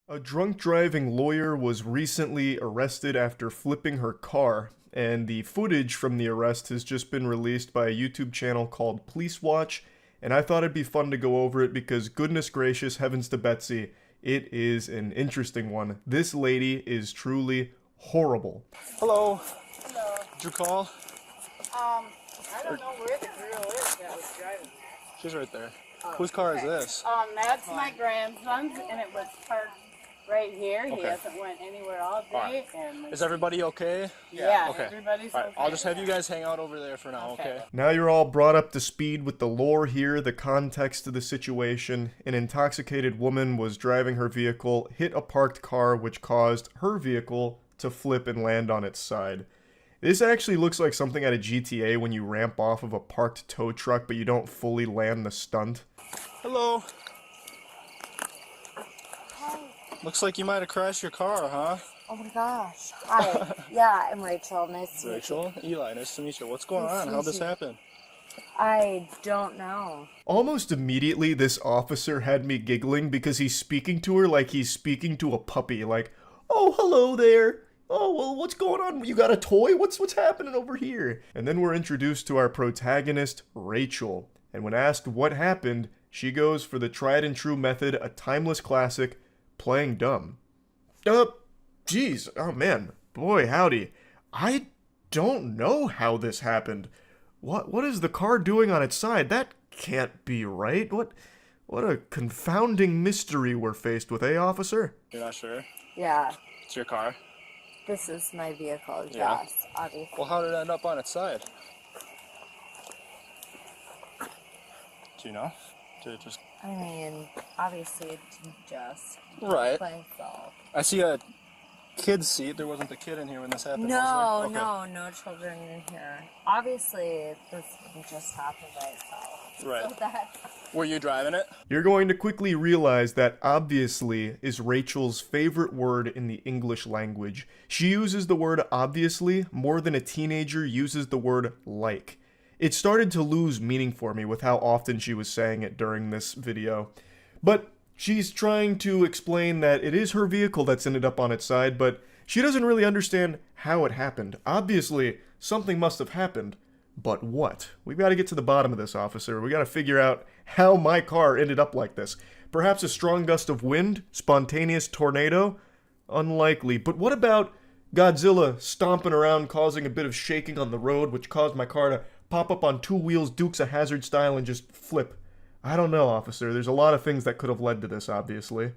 A drunk driving lawyer was recently arrested after flipping her car, and the footage from the arrest has just been released by a YouTube channel called Police Watch, and I thought it'd be fun to go over it because goodness gracious, heavens to Betsy, it is an interesting one. This lady is truly horrible. Hello. Hello. Did you call? I don't know where the girl is that was driving that. She's right there. Whose car is this? That's my grandson's, and it was parked right here. He Okay. hasn't went anywhere all day. And Is everybody okay? yeah, Okay. everybody's All right, okay. I'll just have you guys hang out over there for now, okay? Now you're all brought up to speed with the lore here, the context of the situation. An intoxicated woman was driving her vehicle, hit a parked car, which caused her vehicle to flip and land on its side. This actually looks like something out of GTA when you ramp off of a parked tow truck, but you don't fully land the stunt. Hello. Looks like you might have crashed your car, huh? Oh my gosh. Hi. Yeah, I'm Rachel. Nice to meet you. Rachel, Eli, nice to meet you. What's going on? How'd this happen? I don't know. Almost immediately, this officer had me giggling because he's speaking to her like he's speaking to a puppy. Like, oh, hello there. Oh, well, what's going on? You got a toy? What's happening over here? And then we're introduced to our protagonist, Rachel. And when asked what happened, she goes for the tried and true method, a timeless classic, playing dumb. Geez, oh man, boy howdy. I don't know how this happened. What is the car doing on its side? That can't be right. What a confounding mystery we're faced with, eh, officer? You're not sure? Yeah, It's your car? this is my vehicle. Yeah. Yes, obviously. Well, how did it end up on its side? Do you know? Did it just... I mean, obviously it didn't just Right. by itself. I see a kid's seat. There wasn't a kid in here when this happened, No, was there? no children in here. Obviously, this didn't just happen by itself. Right. So that, Were you driving it? You're going to quickly realize that obviously is Rachel's favorite word in the English language. She uses the word obviously more than a teenager uses the word like. It started to lose meaning for me with how often she was saying it during this video. But she's trying to explain that it is her vehicle that's ended up on its side, but she doesn't really understand how it happened. Obviously, something must have happened. But what? We've got to get to the bottom of this, officer. We got to figure out how my car ended up like this. Perhaps a strong gust of wind? Spontaneous tornado? Unlikely. But what about Godzilla stomping around causing a bit of shaking on the road, which caused my car to pop up on two wheels, Dukes of Hazzard style, and just flip? I don't know, officer. There's a lot of things that could have led to this, obviously.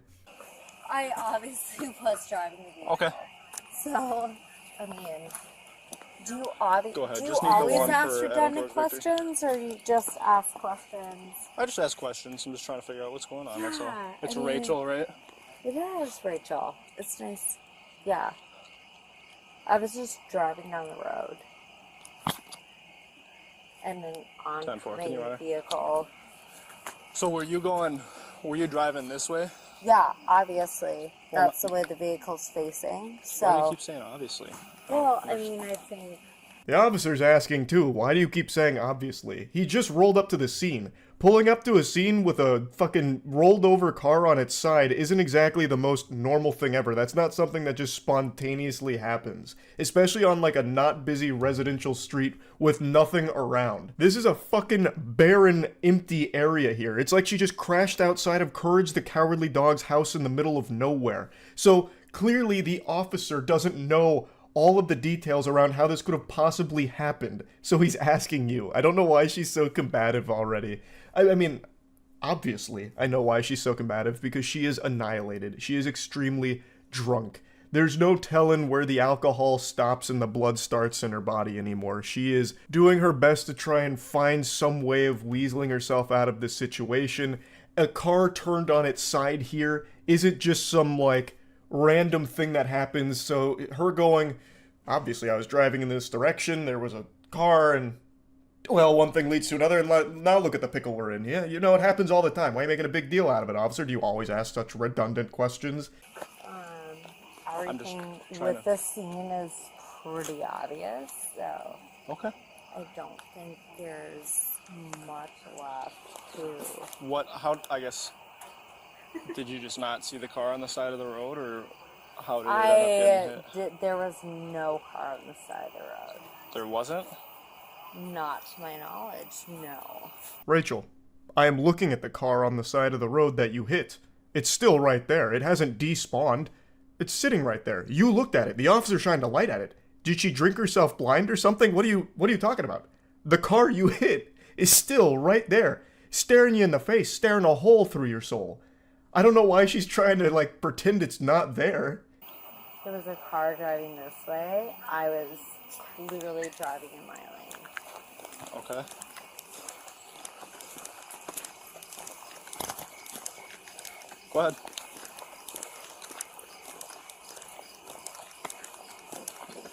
I obviously was driving the vehicle. Okay. So, I mean, do you, Go ahead, do you just need the always one ask for redundant Adam's victory. questions, or you just ask questions? I just ask questions. I'm just trying to figure out what's going on, that's all. Yeah, It's I mean- Rachel, right? It is, Rachel. It's nice. Yeah. I was just driving down the road. And then on 10-4, my can you run it? vehicle. So were you driving this way? Yeah, obviously. That's the way the vehicle's facing. Why do you So, keep saying obviously? well, I mean, I think. The officer's asking too, why do you keep saying obviously? He just rolled up to the scene. Pulling up to a scene with a fucking rolled over car on its side isn't exactly the most normal thing ever. That's not something that just spontaneously happens. Especially on like a not busy residential street with nothing around. This is a fucking barren, empty area here. It's like she just crashed outside of Courage the Cowardly Dog's house in the middle of nowhere. So clearly the officer doesn't know all of the details around how this could have possibly happened. So he's asking you. I don't know why she's so combative already. I mean, obviously, I know why she's so combative, because she is annihilated. She is extremely drunk. There's no telling where the alcohol stops and the blood starts in her body anymore. She is doing her best to try and find some way of weaseling herself out of this situation. A car turned on its side here isn't just some, like, random thing that happens. So her going, obviously I was driving in this direction, there was a car, and well, one thing leads to another, and now look at the pickle we're in. Yeah, you know, it happens all the time. Why are you making a big deal out of it, officer? Do you always ask such redundant questions? Everything trying with to- this scene is pretty obvious, so Okay. I don't think there's much left to. I guess, Did you just not see the car on the side of the road, or how did it end up getting hit? There was no car on the side of the road. There wasn't? Not to my knowledge, no. Rachel, I am looking at the car on the side of the road that you hit. It's still right there. It hasn't despawned. It's sitting right there. You looked at it. The officer shined a light at it. Did she drink herself blind or something? What are you talking about? The car you hit is still right there, staring you in the face, staring a hole through your soul. I don't know why she's trying to, like, pretend it's not there. There was a car driving this way. I was clearly driving in my lane. Okay. Go ahead.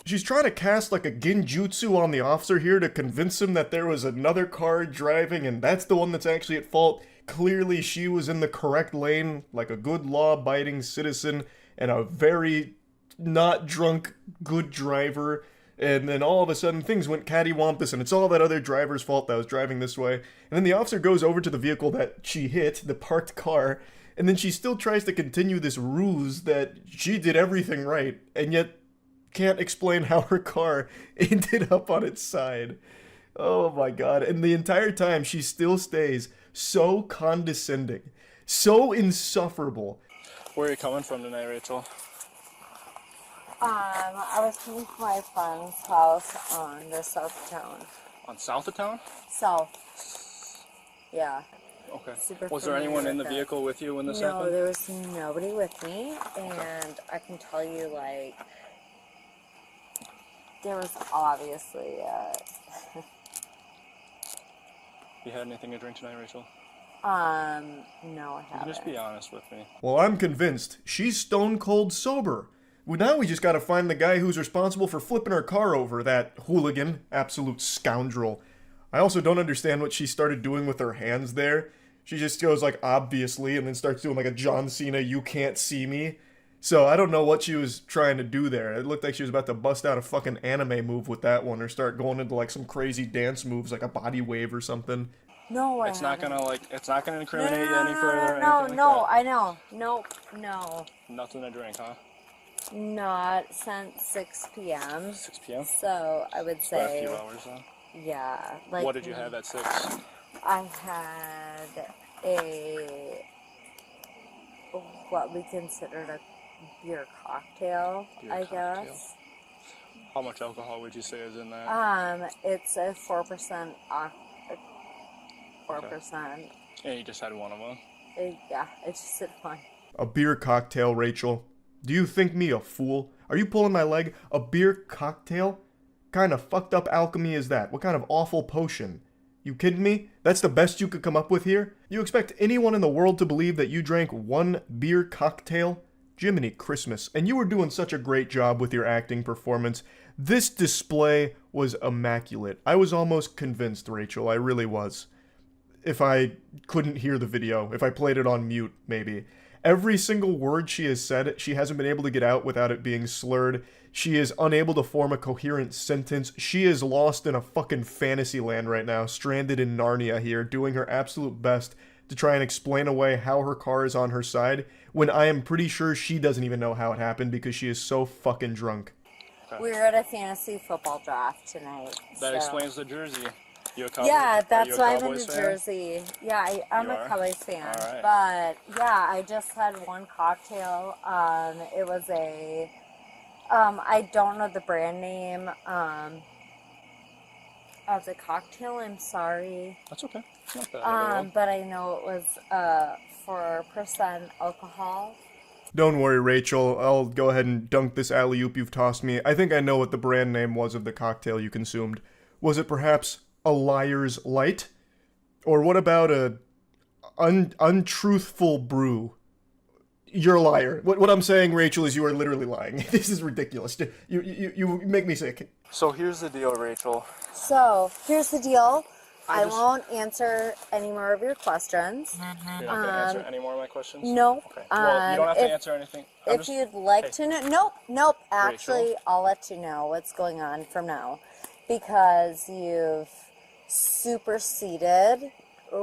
She's trying to cast like a genjutsu on the officer here to convince him that there was another car driving and that's the one that's actually at fault. Clearly she was in the correct lane, like a good law-abiding citizen and a very not drunk good driver. And then all of a sudden things went cattywampus and it's all that other driver's fault that was driving this way. And then the officer goes over to the vehicle that she hit, the parked car, and then she still tries to continue this ruse that she did everything right, and yet can't explain how her car ended up on its side. Oh my god. And the entire time she still stays so condescending, so insufferable. Where are you coming from tonight, Rachel? I was coming from my friend's house on the south of town. On south of town? South. Yeah. Okay. Super Was there anyone in the familiar with vehicle with you when this No, happened? there was nobody with me, and I can tell you, like, there was obviously, You had anything to drink tonight, Rachel? no, I You haven't. can just be honest with me. Well, I'm convinced she's stone cold sober. Well, now we just gotta find the guy who's responsible for flipping her car over, that hooligan, absolute scoundrel. I also don't understand what she started doing with her hands there. She just goes like, obviously, and then starts doing like a John Cena, you can't see me. So I don't know what she was trying to do there. It looked like she was about to bust out a fucking anime move with that one, or start going into like some crazy dance moves, like a body wave or something. No, I It's not haven't. gonna it's not gonna No, incriminate you no, any no, further or no, anything no, like I know. Nope, no. that. Nothing to drink, huh? Not since 6 p.m. 6 p.m.? So I would For a say, few hours then. yeah. Like, What did you have at 6? I had what we considered a beer cocktail, Beer I cocktail. guess. How much alcohol would you say is in that? It's a 4%, 4%. And you just had one of them. Yeah, it's just a fun. A beer cocktail, Rachel. Do you think me a fool? Are you pulling my leg? A beer cocktail? Kind of fucked up alchemy is that? What kind of awful potion? You kidding me? That's the best you could come up with here? You expect anyone in the world to believe that you drank one beer cocktail? Jiminy Christmas. And you were doing such a great job with your acting performance. This display was immaculate. I was almost convinced, Rachel. I really was. If I couldn't hear the video, if I played it on mute, maybe. Every single word she has said, she hasn't been able to get out without it being slurred. She is unable to form a coherent sentence. She is lost in a fucking fantasy land right now, stranded in Narnia here, doing her absolute best to try and explain away how her car is on her side, when I am pretty sure she doesn't even know how it happened because she is so fucking drunk. We were at a fantasy football draft tonight. That so. explains the jersey. You a Cowboy? Yeah, that's Are you a why I'm in Cowboys the fan? jersey. Yeah, I'm You a are? Cowboys fan. All right. But yeah, I just had one cocktail. It was a I don't know the brand name. Of the cocktail, I'm sorry. That's okay. It's not bad. But I know it was 4% alcohol. Don't worry, Rachel. I'll go ahead and dunk this alley-oop you've tossed me. I think I know what the brand name was of the cocktail you consumed. Was it perhaps a Liar's Light? Or what about a untruthful brew? You're a liar. What I'm saying, Rachel, is you are literally lying. This is ridiculous. You make me sick. So here's the deal, Rachel. So here's the deal. I just- won't answer any more of your questions. You're not going to answer any more of my questions? No. Okay. Well, you don't have to if- answer anything. If you'd like hey. to know, nope. Actually, Rachel? I'll let you know what's going on from now, because you've superseded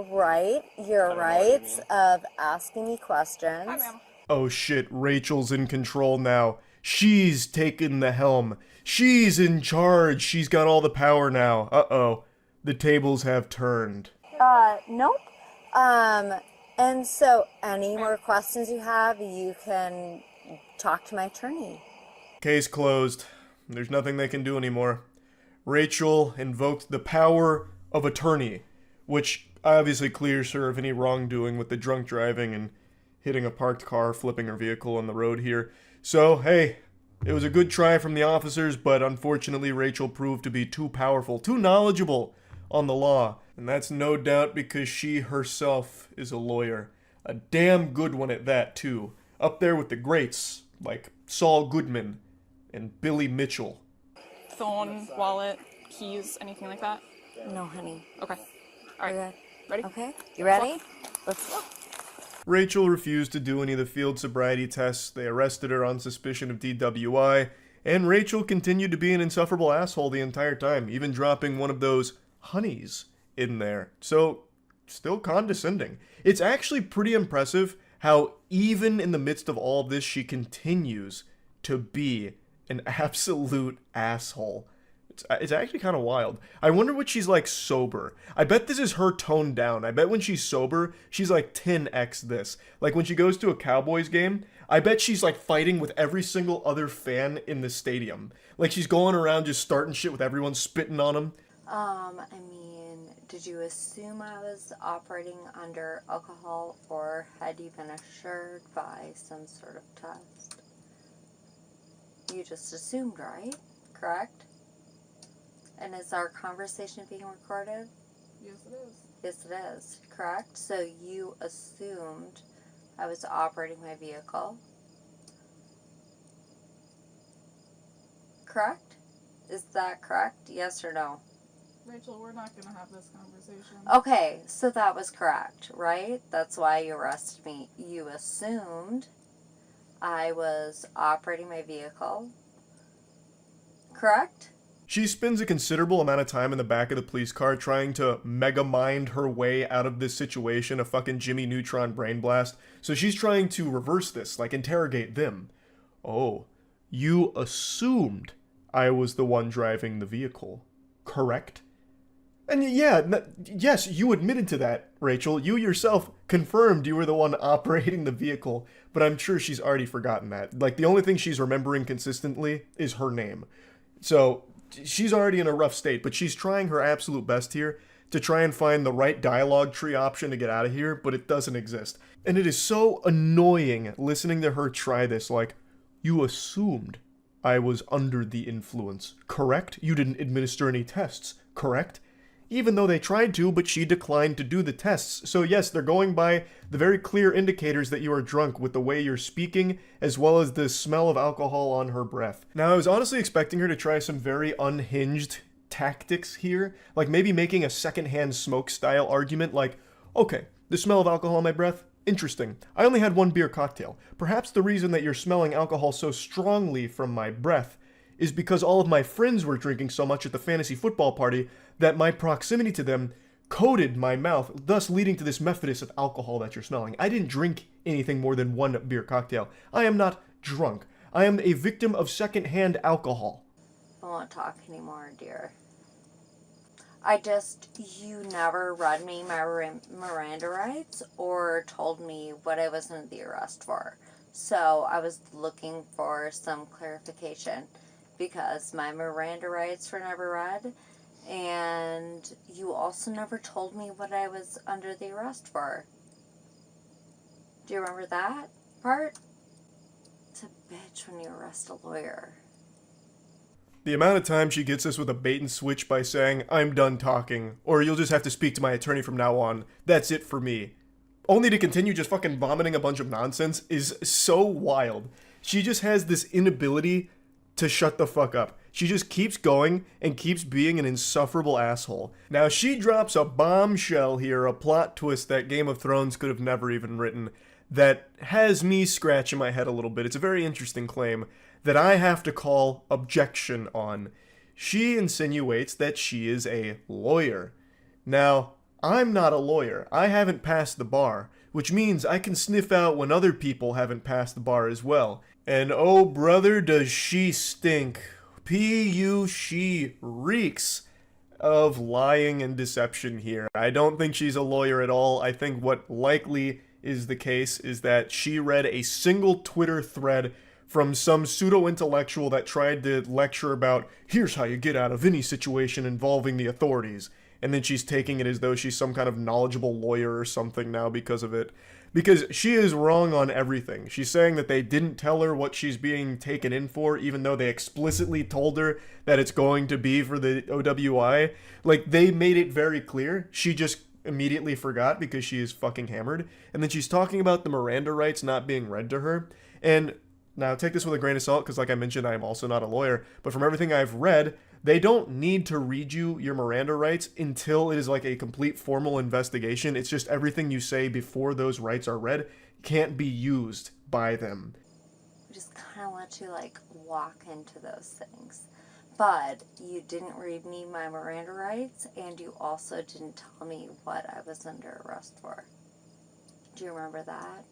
right, your rights of asking me questions. Hi, ma'am. Oh shit, Rachel's in control now. She's taken the helm. She's in charge. She's got all the power now. Uh-oh. The tables have turned. Nope. And so any more questions you have, you can talk to my attorney. Case closed. There's nothing they can do anymore. Rachel invoked the power of attorney, which obviously clears her of any wrongdoing with the drunk driving and hitting a parked car, flipping her vehicle on the road here. So, hey, it was a good try from the officers, but unfortunately Rachel proved to be too powerful, too knowledgeable on the law. And that's no doubt because she herself is a lawyer. A damn good one at that, too. Up there with the greats, like Saul Goodman and Billy Mitchell. Phone, wallet, keys, anything like that? No, honey. Okay. All right. Ready? Okay. You ready? Let's go. Rachel refused to do any of the field sobriety tests. They arrested her on suspicion of DWI, and Rachel continued to be an insufferable asshole the entire time, even dropping one of those honeys in there. So, still condescending. It's actually pretty impressive how even in the midst of all of this, she continues to be an absolute asshole. It's actually kind of wild. I wonder what she's like sober. I bet this is her toned down. I bet when she's sober, she's like 10x this. Like when she goes to a Cowboys game, I bet she's like fighting with every single other fan in the stadium. Like she's going around just starting shit with everyone, spitting on them. I mean, did you assume I was operating under alcohol, or had you been assured by some sort of test? You just assumed, right? Correct? And is our conversation being recorded? Yes, it is. Yes, it is. Correct? So you assumed I was operating my vehicle. Correct? Is that correct? Yes or no? Rachel, we're not going to have this conversation. Okay, so that was correct, right? That's why you arrested me. You assumed I was operating my vehicle. Correct? She spends a considerable amount of time in the back of the police car trying to mega mind her way out of this situation, a fucking Jimmy Neutron brain blast. So she's trying to reverse this, like interrogate them. Oh, you assumed I was the one driving the vehicle, correct? And yeah, yes, you admitted to that, Rachel. You yourself confirmed you were the one operating the vehicle, but I'm sure she's already forgotten that. Like, the only thing she's remembering consistently is her name. So, she's already in a rough state, but she's trying her absolute best here to try and find the right dialogue tree option to get out of here, but it doesn't exist. And it is so annoying listening to her try this, like, you assumed I was under the influence, correct? You didn't administer any tests, correct? Even though they tried to, but she declined to do the tests. So yes, they're going by the very clear indicators that you are drunk with the way you're speaking, as well as the smell of alcohol on her breath. Now, I was honestly expecting her to try some very unhinged tactics here, like maybe making a secondhand smoke style argument like, okay, the smell of alcohol on my breath, interesting. I only had one beer cocktail. Perhaps the reason that you're smelling alcohol so strongly from my breath is because all of my friends were drinking so much at the fantasy football party that my proximity to them coated my mouth, thus leading to this method of alcohol that you're smelling. I didn't drink anything more than one beer cocktail. I am not drunk. I am a victim of secondhand alcohol. I won't talk anymore, dear. You never read me my Miranda rights or told me what I was under the arrest for. So I was looking for some clarification because my Miranda rights were never read. And you also never told me what I was under the arrest for. Do you remember that part? It's a bitch when you arrest a lawyer. The amount of time she gets us with a bait and switch by saying, I'm done talking, or you'll just have to speak to my attorney from now on, that's it for me, only to continue just fucking vomiting a bunch of nonsense, is so wild. She just has this inability to shut the fuck up. She just keeps going and keeps being an insufferable asshole. Now she drops a bombshell here, a plot twist that Game of Thrones could have never even written, that has me scratching my head a little bit. It's a very interesting claim that I have to call objection on. She insinuates that she is a lawyer. Now, I'm not a lawyer. I haven't passed the bar, which means I can sniff out when other people haven't passed the bar as well. And oh brother, does she stink. She reeks of lying and deception here. I don't think she's a lawyer at all. I think what likely is the case is that she read a single Twitter thread from some pseudo-intellectual that tried to lecture about, here's how you get out of any situation involving the authorities. And then she's taking it as though she's some kind of knowledgeable lawyer or something now because of it. Because she is wrong on everything. She's saying that they didn't tell her what she's being taken in for, even though they explicitly told her that it's going to be for the OWI. Like, they made it very clear. She just immediately forgot because she is fucking hammered. And then she's talking about the Miranda rights not being read to her. And now take this with a grain of salt, because like I mentioned, I am also not a lawyer. But from everything I've read, they don't need to read you your Miranda rights until it is like a complete formal investigation. It's just everything you say before those rights are read can't be used by them. We just kind of let you, like, walk into those things. But you didn't read me my Miranda rights, and you also didn't tell me what I was under arrest for. Do you remember that?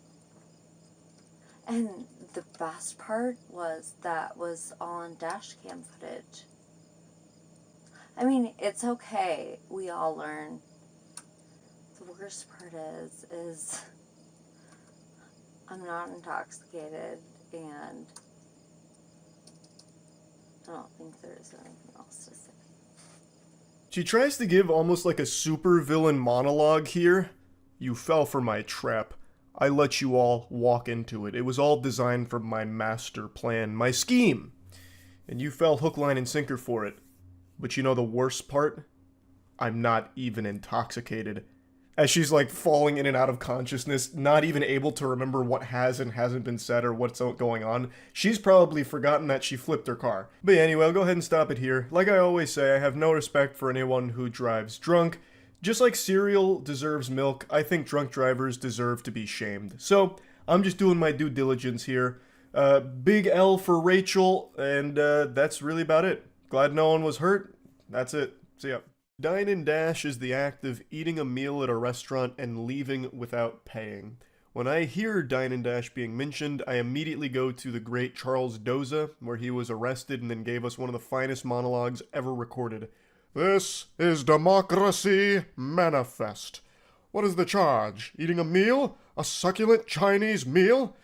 And the best part was that was all on dash cam footage. I mean, it's okay. We all learn. The worst part is I'm not intoxicated, and I don't think there's anything else to say. She tries to give almost like a supervillain monologue here. You fell for my trap. I let you all walk into it. It was all designed for my master plan, my scheme. And you fell hook, line, and sinker for it. But you know the worst part? I'm not even intoxicated. As she's like falling in and out of consciousness, not even able to remember what has and hasn't been said or what's going on. She's probably forgotten that she flipped her car. But yeah, anyway, I'll go ahead and stop it here. Like I always say, I have no respect for anyone who drives drunk. Just like cereal deserves milk, I think drunk drivers deserve to be shamed. So, I'm just doing my due diligence here. Big L for Rachel, and that's really about it. Glad no one was hurt. That's it. See ya. Dine and dash is the act of eating a meal at a restaurant and leaving without paying. When I hear dine and dash being mentioned, I immediately go to the great Charles Doza, where he was arrested and then gave us one of the finest monologues ever recorded. This is Democracy Manifest. What is the charge? Eating a meal? A succulent Chinese meal?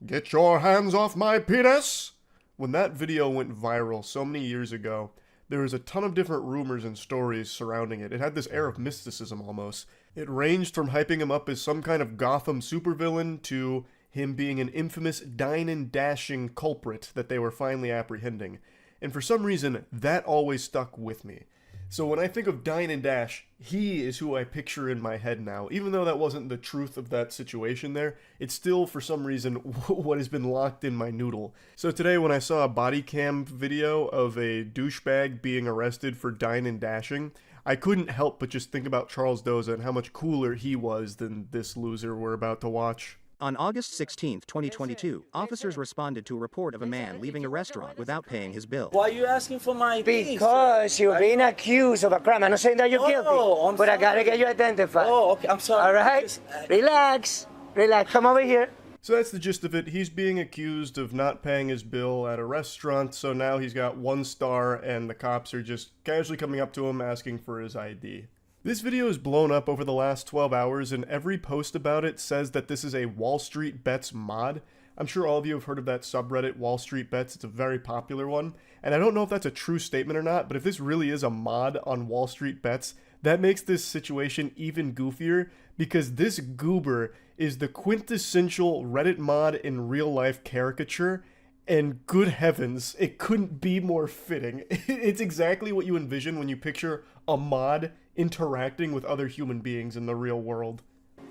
Get your hands off my penis! When that video went viral so many years ago, there was a ton of different rumors and stories surrounding it. It had this air of mysticism almost. It ranged from hyping him up as some kind of Gotham supervillain to him being an infamous dine and dashing culprit that they were finally apprehending. And for some reason, that always stuck with me. So when I think of Dine and Dash, he is who I picture in my head now. Even though that wasn't the truth of that situation there, it's still, for some reason, what has been locked in my noodle. So today when I saw a body cam video of a douchebag being arrested for dine and dashing, I couldn't help but just think about Charles Doza and how much cooler he was than this loser we're about to watch. On August 16, 2022, officers responded to a report of a man leaving a restaurant without paying his bill. Why are you asking for my ID? Because you're being accused of a crime. I'm not saying that you're guilty, but I gotta get you identified. Oh, okay, I'm sorry. All right? Relax. Relax. Come over here. So that's the gist of it. He's being accused of not paying his bill at a restaurant, so now he's got 1 star, and the cops are just casually coming up to him asking for his ID. This video is blown up over the last 12 hours, and every post about it says that this is a Wall Street Bets mod. I'm sure all of you have heard of that subreddit, Wall Street Bets. It's a very popular one, and I don't know if that's a true statement or not, but if this really is a mod on Wall Street Bets, that makes this situation even goofier, because this goober is the quintessential Reddit mod in real-life caricature, and good heavens, it couldn't be more fitting. It's exactly what you envision when you picture a mod interacting with other human beings in the real world.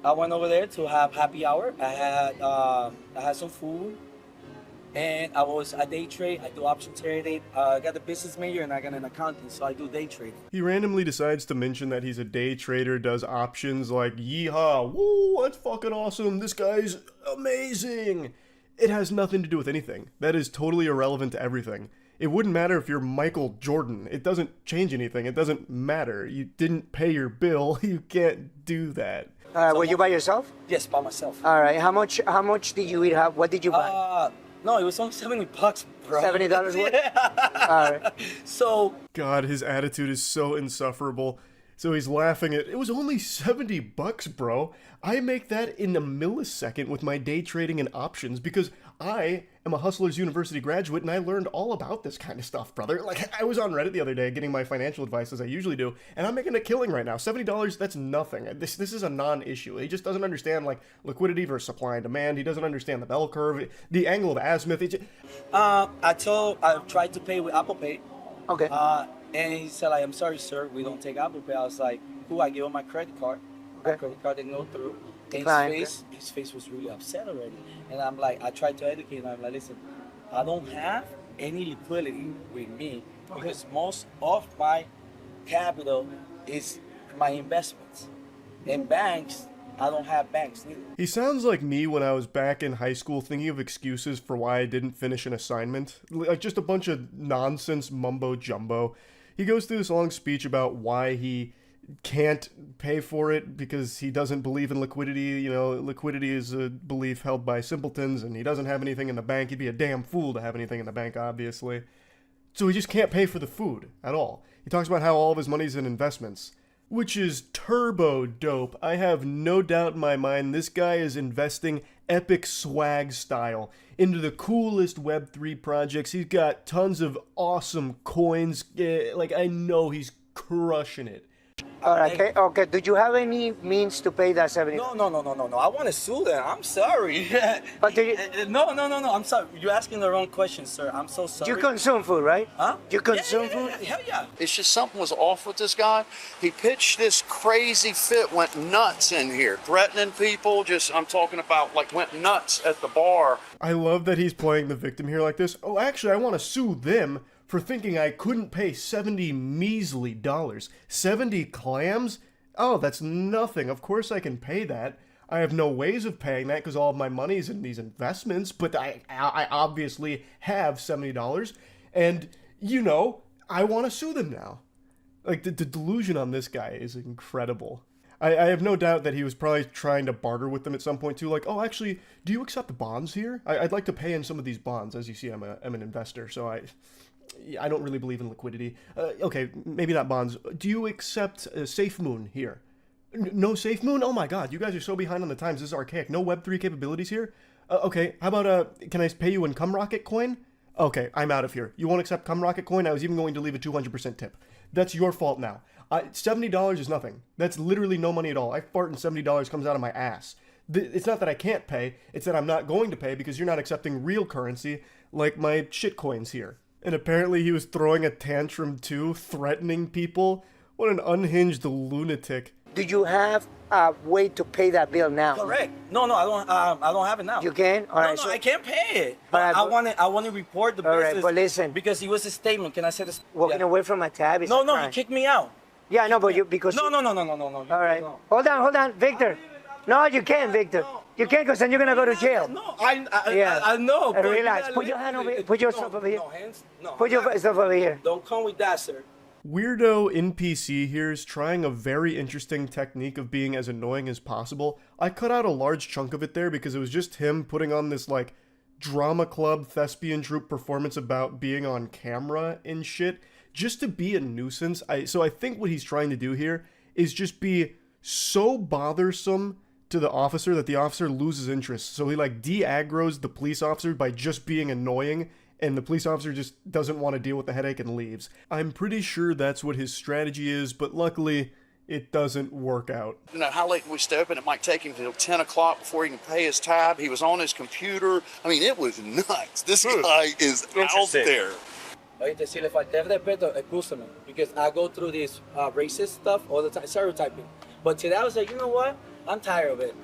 I went over there to have happy hour. I had some food, and I day trade. I do option trading. I got a business major and I got an accountant, so I do day trading. He randomly decides to mention that he's a day trader, does options like yeehaw, woo, that's fucking awesome, this guy's amazing. It has nothing to do with anything. That is totally irrelevant to everything. It wouldn't matter if you're Michael Jordan. It doesn't change anything. It doesn't matter. You didn't pay your bill. You can't do that. Were you by yourself? Yes, by myself. All right. How much did you eat? What did you buy? No, it was only $70, bro. $70 worth? Yeah. All right. So, God, his attitude is so insufferable. So he's laughing at, it was only $70, bro. I make that in a millisecond with my day trading and options because I am a Hustlers University graduate and I learned all about this kind of stuff, brother. Like, I was on Reddit the other day getting my financial advice as I usually do, and I'm making a killing right now. $70, that's nothing. This is a non-issue. He just doesn't understand, like, liquidity versus supply and demand. He doesn't understand the bell curve, the angle of azimuth. I tried to pay with Apple Pay. Okay. And he said, like, I'm sorry, sir, we don't take Apple Pay. I was like, cool, I gave him my credit card. My credit card didn't go through. And his face was really upset already. And I'm like, I tried to educate him. I'm like, listen, I don't have any liquidity with me because most of my capital is my investments. In banks, I don't have banks neither. He sounds like me when I was back in high school thinking of excuses for why I didn't finish an assignment. Like just a bunch of nonsense mumbo jumbo. He goes through this long speech about why he can't pay for it because he doesn't believe in liquidity. You know, liquidity is a belief held by simpletons and he doesn't have anything in the bank. He'd be a damn fool to have anything in the bank, obviously. So he just can't pay for the food at all. He talks about how all of his money's in investments, which is turbo dope. I have no doubt in my mind this guy is investing epic swag style into the coolest Web3 projects. He's got tons of awesome coins. Like, I know he's crushing it. All right. Okay. Do you have any means to pay that $70? No. I want to sue them. I'm sorry. But do you, No. I'm sorry. You're asking the wrong question, sir. I'm so sorry. you consume food, right? Huh? You consume food? Hell yeah. It's just something was off with this guy. He pitched this crazy fit, went nuts in here, threatening people. I'm talking about, like, went nuts at the bar. I love that he's playing the victim here like this. Oh, actually, I want to sue them for thinking I couldn't pay $70 measly dollars. 70 clams? Oh, that's nothing. Of course I can pay that. I have no ways of paying that because all of my money's in these investments, but I obviously have $70. And, you know, I want to sue them now. Like, the delusion on this guy is incredible. I have no doubt that he was probably trying to barter with them at some point too. Like, oh, actually, do you accept the bonds here? I'd like to pay in some of these bonds. As you see, I'm an investor, so I don't really believe in liquidity. Okay, maybe not bonds. Do you accept Safe Moon here? No Safe Moon? Oh my god, you guys are so behind on the times. This is archaic. No Web3 capabilities here? Okay, how about, can I pay you in Cumrocket coin? Okay, I'm out of here. You won't accept Cumrocket coin? I was even going to leave a 200% tip. That's your fault now. $70 is nothing. That's literally no money at all. I fart and $70 comes out of my ass. It's not that I can't pay, it's that I'm not going to pay because you're not accepting real currency like my shit coins here. And apparently he was throwing a tantrum too, threatening people. What an unhinged lunatic. Do you have a way to pay that bill now? Correct. No, I don't have it now. You can? All right. No, I can't pay it. But I want to report the all business. right, but listen. Because it was a statement. Can I say this? Walking away from a tab is No, a he crime. kicked me out. Yeah, I know, but because... No. All right. No. Hold on, Victor. No, you can't, Victor. You can't, because then you're going to go to jail. No, I know. But relax. Put your hand over here. Put yourself over here. No, hands. No. Put yourself over here. Don't come with that, sir. Weirdo NPC here is trying a very interesting technique of being as annoying as possible. I cut out a large chunk of it there because it was just him putting on this, like, drama club thespian troupe performance about being on camera and shit, just to be a nuisance. So I think what he's trying to do here is just be so bothersome to the officer that the officer loses interest. So he, like, de-aggroes the police officer by just being annoying, and the police officer just doesn't want to deal with the headache and leaves. I'm pretty sure that's what his strategy is, but luckily, it doesn't work out. You know, how late can we stay open? It might take him till 10 o'clock before he can pay his tab. He was on his computer. I mean, it was nuts. This guy is out there. Oíste, si le falté el respeto, excúsame, because I go through this racist stuff all the time, stereotyping. But today I was like, you know what? I'm tired of it.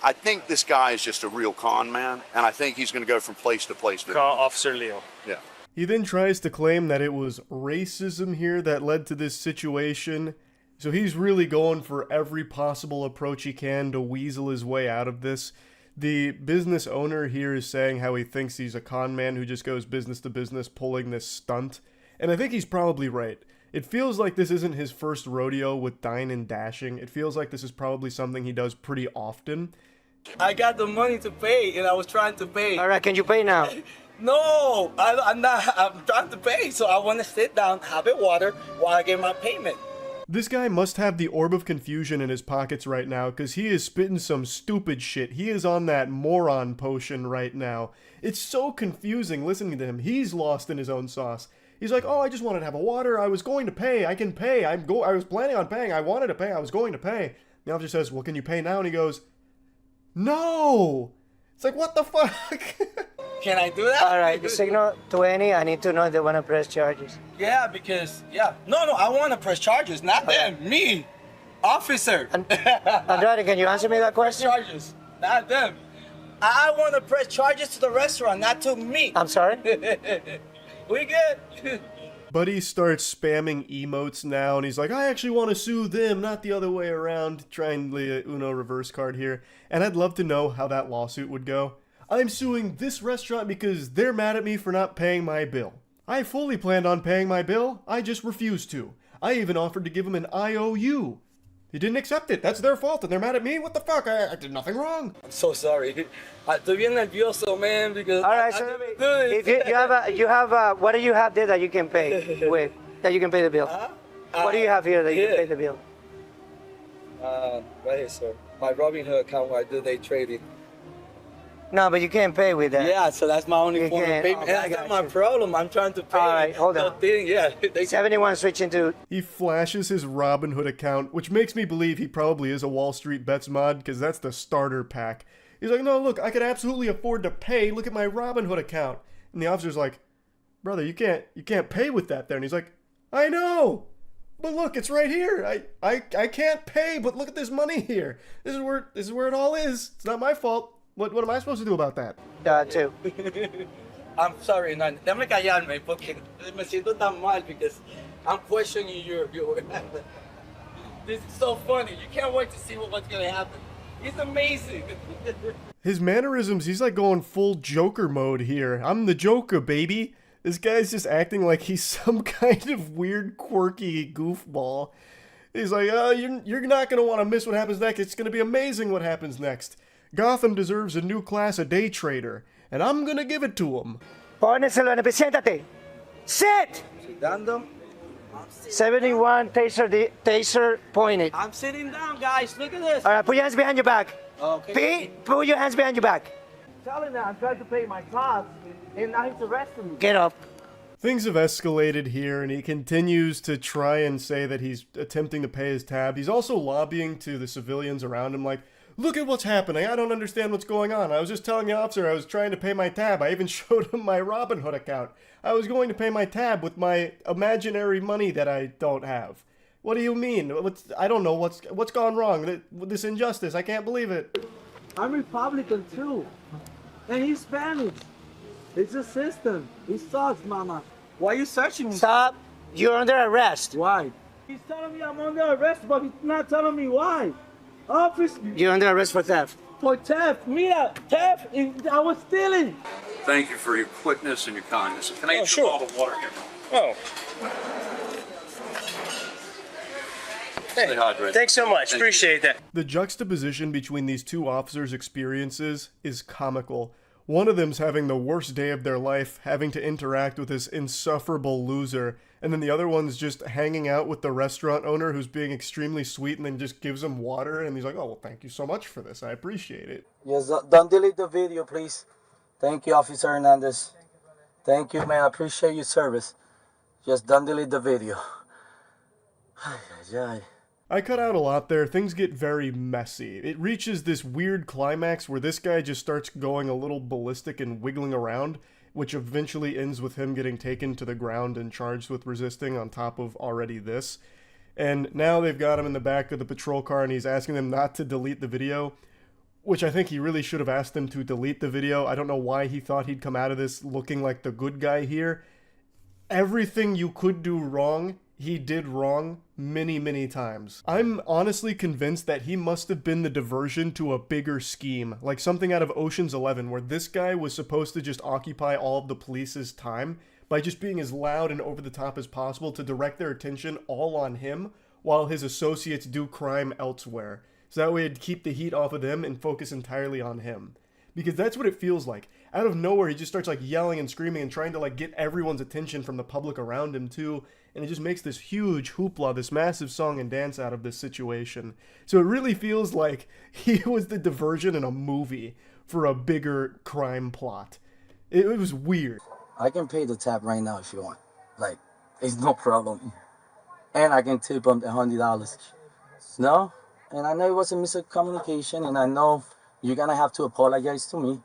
I think this guy is just a real con man, and I think he's going to go from place to place. Call Officer Leo. Yeah. He then tries to claim that it was racism here that led to this situation. So he's really going for every possible approach he can to weasel his way out of this. The business owner here is saying how he thinks he's a con man who just goes business to business pulling this stunt. And I think he's probably right. It feels like this isn't his first rodeo with dine and dashing. It feels like this is probably something he does pretty often. I got the money to pay, and I was trying to pay. All right, can you pay now? No, I'm not. I'm trying to pay, so I want to sit down, have a water while I get my payment. This guy must have the orb of confusion in his pockets right now, because he is spitting some stupid shit. He is on that moron potion right now. It's so confusing listening to him. He's lost in his own sauce. He's like, oh, I just wanted to have a water. I was going to pay. I can pay. I was planning on paying. I wanted to pay. I was going to pay. The officer says, well, can you pay now? And he goes, no. It's like, what the fuck? Can I do that? All right, the signal 20. I need to know if they want to press charges. Yeah, because, yeah. No, I want to press charges, not them. Me. Officer. Andrade, can you answer me that question? Charges, not them. I want to press charges to the restaurant, not to me. I'm sorry? We good. Buddy starts spamming emotes now, and he's like, I actually want to sue them, not the other way around. Trying the Uno reverse card here. And I'd love to know how that lawsuit would go. I'm suing this restaurant because they're mad at me for not paying my bill. I fully planned on paying my bill, I just refused to. I even offered to give him an IOU. He didn't accept it. That's their fault, and they're mad at me? What the fuck? I did nothing wrong. I'm so sorry. Estoy bien nervioso, man, because all right, so if you have what do you have there that you can pay with? That you can pay the bill? What do you have here that you can pay the bill? Right here, sir. My Robinhood account where I do day trading. No, but you can't pay with that. Yeah, so that's my only form of payment. Okay, That's not my problem. I'm trying to pay. All right, hold on. Thing. Yeah. 71 switching to... He flashes his Robinhood account, which makes me believe he probably is a Wall Street Bets mod, because that's the starter pack. He's like, no, look, I could absolutely afford to pay. Look at my Robinhood account. And the officer's like, brother, you can't pay with that there. And he's like, I know, but look, it's right here. I can't pay, but look at this money here. This is where it all is. It's not my fault. What am I supposed to do about that? Too. I'm sorry, no, déjame callarme porque me siento tan mal because I'm questioning your This is so funny. You can't wait to see what's gonna happen. It's amazing. His mannerisms, he's like going full Joker mode here. I'm the Joker, baby. This guy's just acting like he's some kind of weird, quirky goofball. He's like, oh, you're not gonna want to miss what happens next. It's gonna be amazing what happens next. Gotham deserves a new class of day trader, and I'm gonna give it to him. Póneselo en el... Siéntate. Sit! Dando. 71 taser pointed. I'm sitting down, guys. Look at this. All right, put your hands behind your back. Okay. Pete, put your hands behind your back. Telling them I'm trying to pay my costs, and now he's arresting me. Get up. Things have escalated here, and he continues to try and say that he's attempting to pay his tab. He's also lobbying to the civilians around him like, look at what's happening. I don't understand what's going on. I was just telling the officer I was trying to pay my tab. I even showed him my Robinhood account. I was going to pay my tab with my imaginary money that I don't have. What do you mean? I don't know what's gone wrong. This injustice. I can't believe it. I'm Republican too, and he's Spanish. It's a system. It sucks, mama. Why are you searching me? Stop. You're under arrest. Why? He's telling me I'm under arrest, but he's not telling me why. Office. You're under arrest for theft. For theft. Mira, theft. I was stealing. Thank you for your quickness and your kindness. Can I get sure. a bottle of water here? Oh, Stay hydrated. thanks so much. Thank Appreciate that. The juxtaposition between these two officers' experiences is comical. One of them's having the worst day of their life, having to interact with this insufferable loser, and then the other one's just hanging out with the restaurant owner who's being extremely sweet and then just gives him water, and he's like, oh, well, thank you so much for this. I appreciate it. Yes, don't delete the video, please. Thank you, Officer Hernandez. Thank you, man. I appreciate your service. Just don't delete the video. I cut out a lot there. Things get very messy. It reaches this weird climax where this guy just starts going a little ballistic and wiggling around, which eventually ends with him getting taken to the ground and charged with resisting on top of already this. And now they've got him in the back of the patrol car and he's asking them not to delete the video, which I think he really should have asked them to delete the video. I don't know why he thought he'd come out of this looking like the good guy here. Everything you could do wrong he did wrong many, many times. I'm honestly convinced that he must have been the diversion to a bigger scheme, like something out of Ocean's 11, where this guy was supposed to just occupy all of the police's time by just being as loud and over the top as possible to direct their attention all on him while his associates do crime elsewhere. So that way it'd keep the heat off of them and focus entirely on him. Because that's what it feels like. Out of nowhere, he just starts like yelling and screaming and trying to like get everyone's attention from the public around him too. And it just makes this huge hoopla, this massive song and dance out of this situation. So it really feels like he was the diversion in a movie for a bigger crime plot. It was weird. I can pay the tab right now if you want. Like, it's no problem. And I can tip them $100. No? And I know it was a miscommunication, and I know you're gonna have to apologize to me,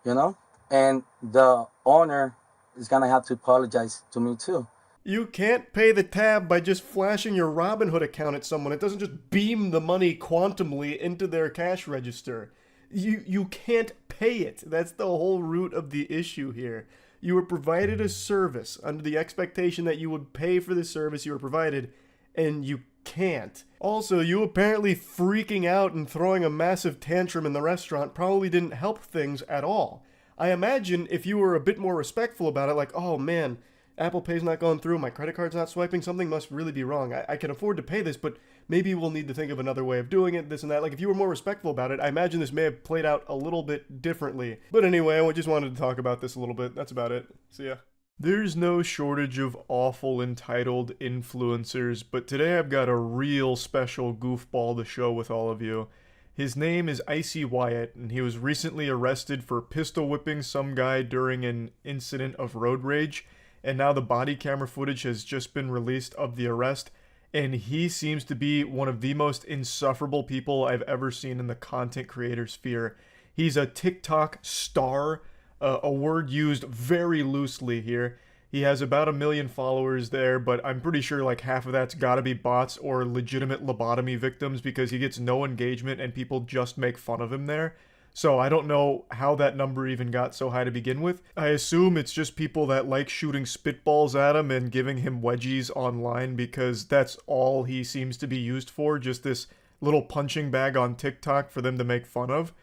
you know? And the owner is gonna have to apologize to me too. You can't pay the tab by just flashing your Robinhood account at someone. It doesn't just beam the money quantumly into their cash register. You can't pay it. That's the whole root of the issue here. You were provided a service under the expectation that you would pay for the service you were provided, and you can't. Also, you apparently freaking out and throwing a massive tantrum in the restaurant probably didn't help things at all. I imagine if you were a bit more respectful about it, like, oh man, Apple Pay's not going through, my credit card's not swiping, something must really be wrong. I can afford to pay this, but maybe we'll need to think of another way of doing it, this and that. Like, if you were more respectful about it, I imagine this may have played out a little bit differently. But anyway, I just wanted to talk about this a little bit. That's about it. See ya. There's no shortage of awful entitled influencers, but today I've got a real special goofball to show with all of you. His name is Icy Wyatt, and he was recently arrested for pistol whipping some guy during an incident of road rage, and now the body camera footage has just been released of the arrest, and he seems to be one of the most insufferable people I've ever seen in the content creator sphere. He's a TikTok star, a word used very loosely here. He has about 1 million followers there, but I'm pretty sure like half of that's gotta be bots or legitimate lobotomy victims because he gets no engagement and people just make fun of him there. So I don't know how that number even got so high to begin with. I assume it's just people that like shooting spitballs at him and giving him wedgies online because that's all he seems to be used for, just this little punching bag on TikTok for them to make fun of.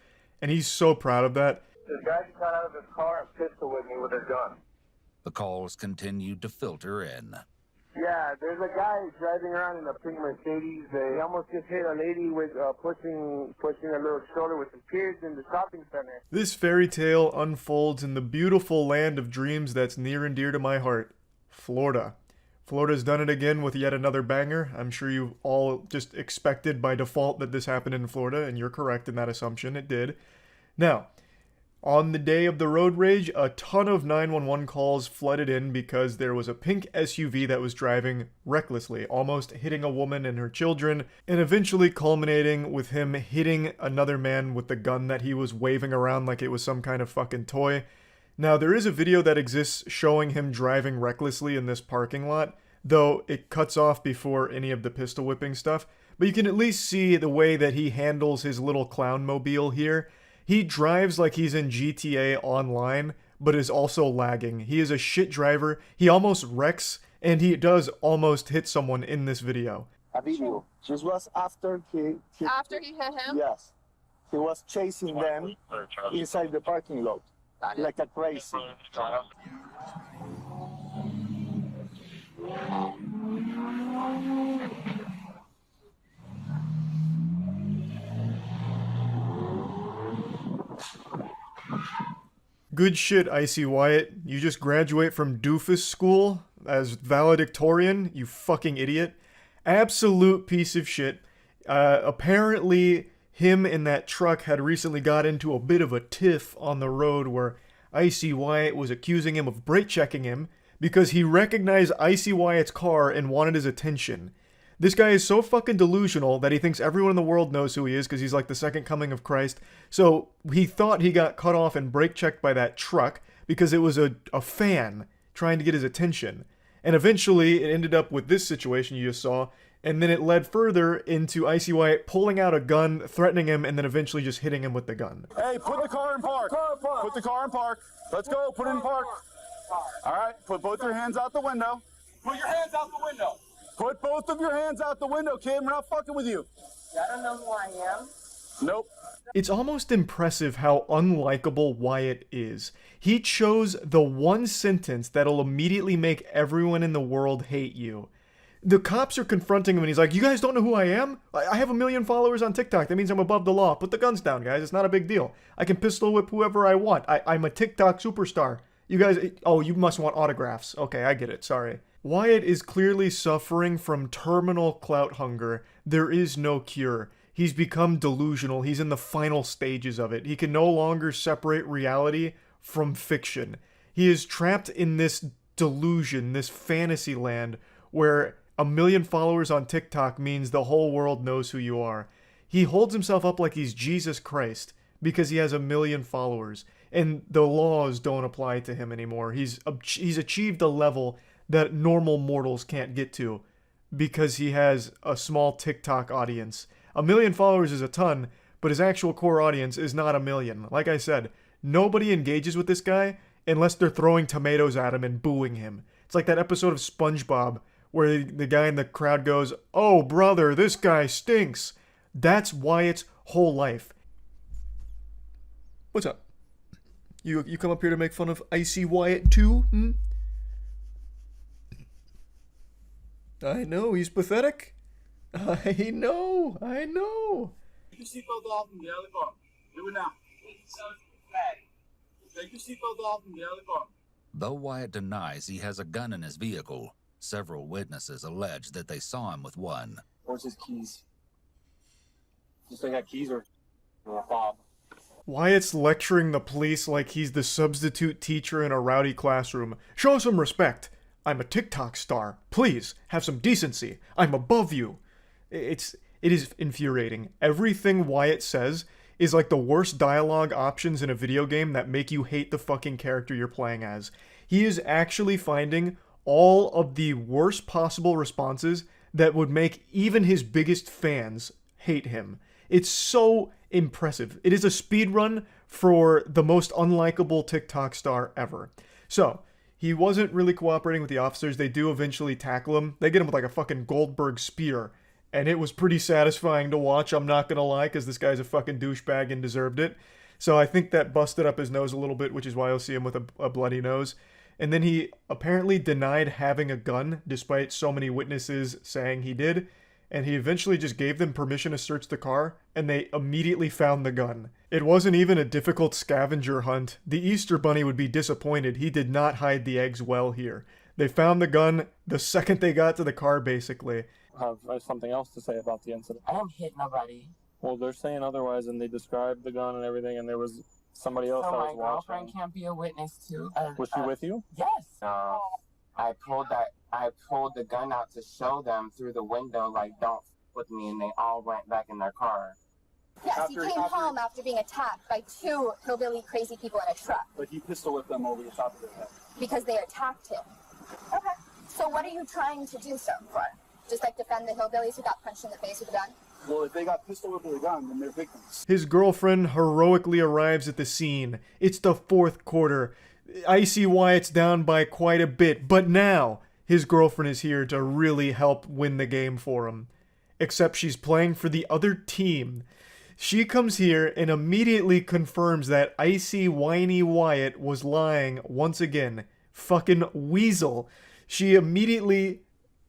And he's so proud of that. This guy got out of his car and pistol with me with a gun. The calls continued to filter in. Yeah, there's a guy driving around in a pink Mercedes. He almost just hit a lady with pushing a little stroller with some kids in the shopping center. This fairy tale unfolds in the beautiful land of dreams that's near and dear to my heart, Florida. Florida's done it again with yet another banger. I'm sure you all just expected by default that this happened in Florida, and you're correct in that assumption. It did. Now, on the day of the road rage, a ton of 911 calls flooded in because there was a pink SUV that was driving recklessly, almost hitting a woman and her children, and eventually culminating with him hitting another man with the gun that he was waving around like it was some kind of fucking toy. Now, there is a video that exists showing him driving recklessly in this parking lot, though it cuts off before any of the pistol whipping stuff, but you can at least see the way that he handles his little clown mobile here. He drives like he's in GTA Online, but is also lagging. He is a shit driver. He almost wrecks, and he does almost hit someone in this video. A video. This was after he After he hit him? Yes. He was chasing them inside the parking lot like a crazy. Good shit, Icy Wyatt. You just graduate from doofus school as valedictorian, you fucking idiot. Absolute piece of shit. Apparently, him and that truck had recently got into a bit of a tiff on the road where Icy Wyatt was accusing him of brake checking him because he recognized Icy Wyatt's car and wanted his attention. This guy is so fucking delusional that he thinks everyone in the world knows who he is because he's like the second coming of Christ. So he thought he got cut off and brake checked by that truck because it was a fan trying to get his attention. And eventually it ended up with this situation you just saw, and then it led further into Icy Wyatt pulling out a gun, threatening him, and then eventually just hitting him with the gun. Hey, put the car in park. Put the car in park. Let's go. Put it in park. All right. Put both your hands out the window. Put your hands out the window. Put both of your hands out the window, kid. We're not fucking with you. I don't know who I am. Nope. It's almost impressive how unlikable Wyatt is. He chose the one sentence that'll immediately make everyone in the world hate you. The cops are confronting him and he's like, you guys don't know who I am? I have 1 million followers on TikTok. That means I'm above the law. Put the guns down, guys. It's not a big deal. I can pistol whip whoever I want. I'm a TikTok superstar. You guys, oh, you must want autographs. Okay, I get it. Sorry. Wyatt is clearly suffering from terminal clout hunger. There is no cure. He's become delusional. He's in the final stages of it. He can no longer separate reality from fiction. He is trapped in this delusion, this fantasy land where 1 million followers on TikTok means the whole world knows who you are. He holds himself up like he's Jesus Christ because he has 1 million followers, and the laws don't apply to him anymore. He's achieved a level that normal mortals can't get to because he has a small TikTok audience. 1 million followers is a ton, but his actual core audience is not 1 million. Like I said, nobody engages with this guy unless they're throwing tomatoes at him and booing him. It's like that episode of SpongeBob where the guy in the crowd goes, "Oh, brother, this guy stinks." That's Wyatt's whole life. What's up? You come up here to make fun of Icy Wyatt too? Hmm? I know, he's pathetic. I know. Take your seatbelt off and get out of the car. Do it now. Take your seatbelt off and get out of the car. Though Wyatt denies he has a gun in his vehicle, several witnesses allege that they saw him with one. Where's his keys? Just they got keys or a fob. Wyatt's lecturing the police like he's the substitute teacher in a rowdy classroom. Show some respect. I'm a TikTok star. Please, have some decency. I'm above you. It is infuriating. Everything Wyatt says is like the worst dialogue options in a video game that make you hate the fucking character you're playing as. He is actually finding all of the worst possible responses that would make even his biggest fans hate him. It's so impressive. It is a speedrun for the most unlikable TikTok star ever. So, he wasn't really cooperating with the officers. They do eventually tackle him. They get him with like a fucking Goldberg spear. And it was pretty satisfying to watch, I'm not gonna lie, because this guy's a fucking douchebag and deserved it. So I think that busted up his nose a little bit, which is why you'll see him with a bloody nose. And then he apparently denied having a gun, despite so many witnesses saying he did. And he eventually just gave them permission to search the car, and they immediately found the gun. It wasn't even a difficult scavenger hunt. The Easter Bunny would be disappointed. He did not hide the eggs well here. They found the gun the second they got to the car, basically. I have something else to say about the incident. I don't hit nobody. Well, they're saying otherwise, and they described the gun and everything, and there was somebody else So that my was watching. girlfriend can't be a witness too. Was she with you? Yes. I pulled the gun out to show them through the window, like, don't f with me, and they all went back in their car. Yes, he came home after being attacked by 2 hillbilly crazy people in a truck. But he pistol whipped them over the top of their head. Because they attacked him. Okay. So what are you trying to do so for? Just like defend the hillbillies who got punched in the face with a gun? Well, if they got pistol whipped with a gun, then they're victims. His girlfriend heroically arrives at the scene. It's the 4th quarter. Icy Wyatt's down by quite a bit, but now his girlfriend is here to really help win the game for him. Except she's playing for the other team. She comes here and immediately confirms that Icy Whiny Wyatt was lying once again. Fucking weasel. She immediately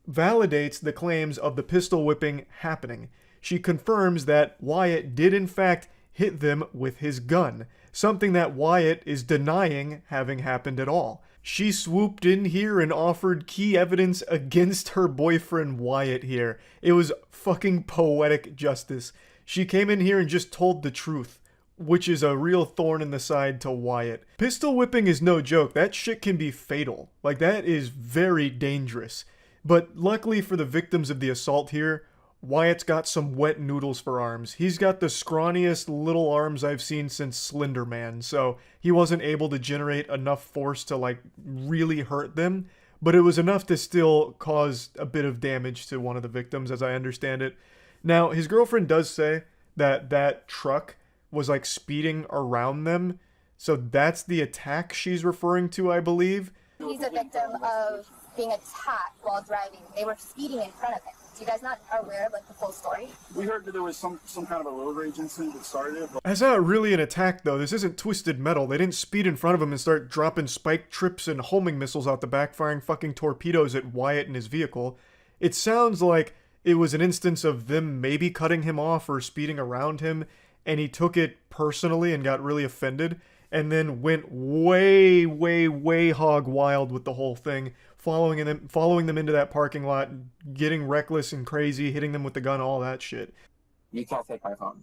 validates the claims of the pistol whipping happening. She confirms that Wyatt did in fact hit them with his gun, something that Wyatt is denying having happened at all. She swooped in here and offered key evidence against her boyfriend Wyatt here. It was fucking poetic justice. She came in here and just told the truth, which is a real thorn in the side to Wyatt. Pistol whipping is no joke. That shit can be fatal. Like, that is very dangerous. But luckily for the victims of the assault here, Wyatt's got some wet noodles for arms. He's got the scrawniest little arms I've seen since Slender Man, so he wasn't able to generate enough force to, like, really hurt them, but it was enough to still cause a bit of damage to one of the victims, as I understand it. Now, his girlfriend does say that that truck was, like, speeding around them, so that's the attack she's referring to, I believe. He's a victim of being attacked while driving. They were speeding in front of him. You guys not aware of like the full story? We heard that there was some kind of a road rage incident that started it. That's not really an attack, though. This isn't Twisted Metal. They didn't speed in front of him and start dropping spike trips and homing missiles out the back, firing fucking torpedoes at Wyatt and his vehicle. It sounds like it was an instance of them maybe cutting him off or speeding around him, and he took it personally and got really offended, and then went way, way, way hog wild with the whole thing, following them into that parking lot, getting reckless and crazy, hitting them with the gun, all that shit. You can't take my phone.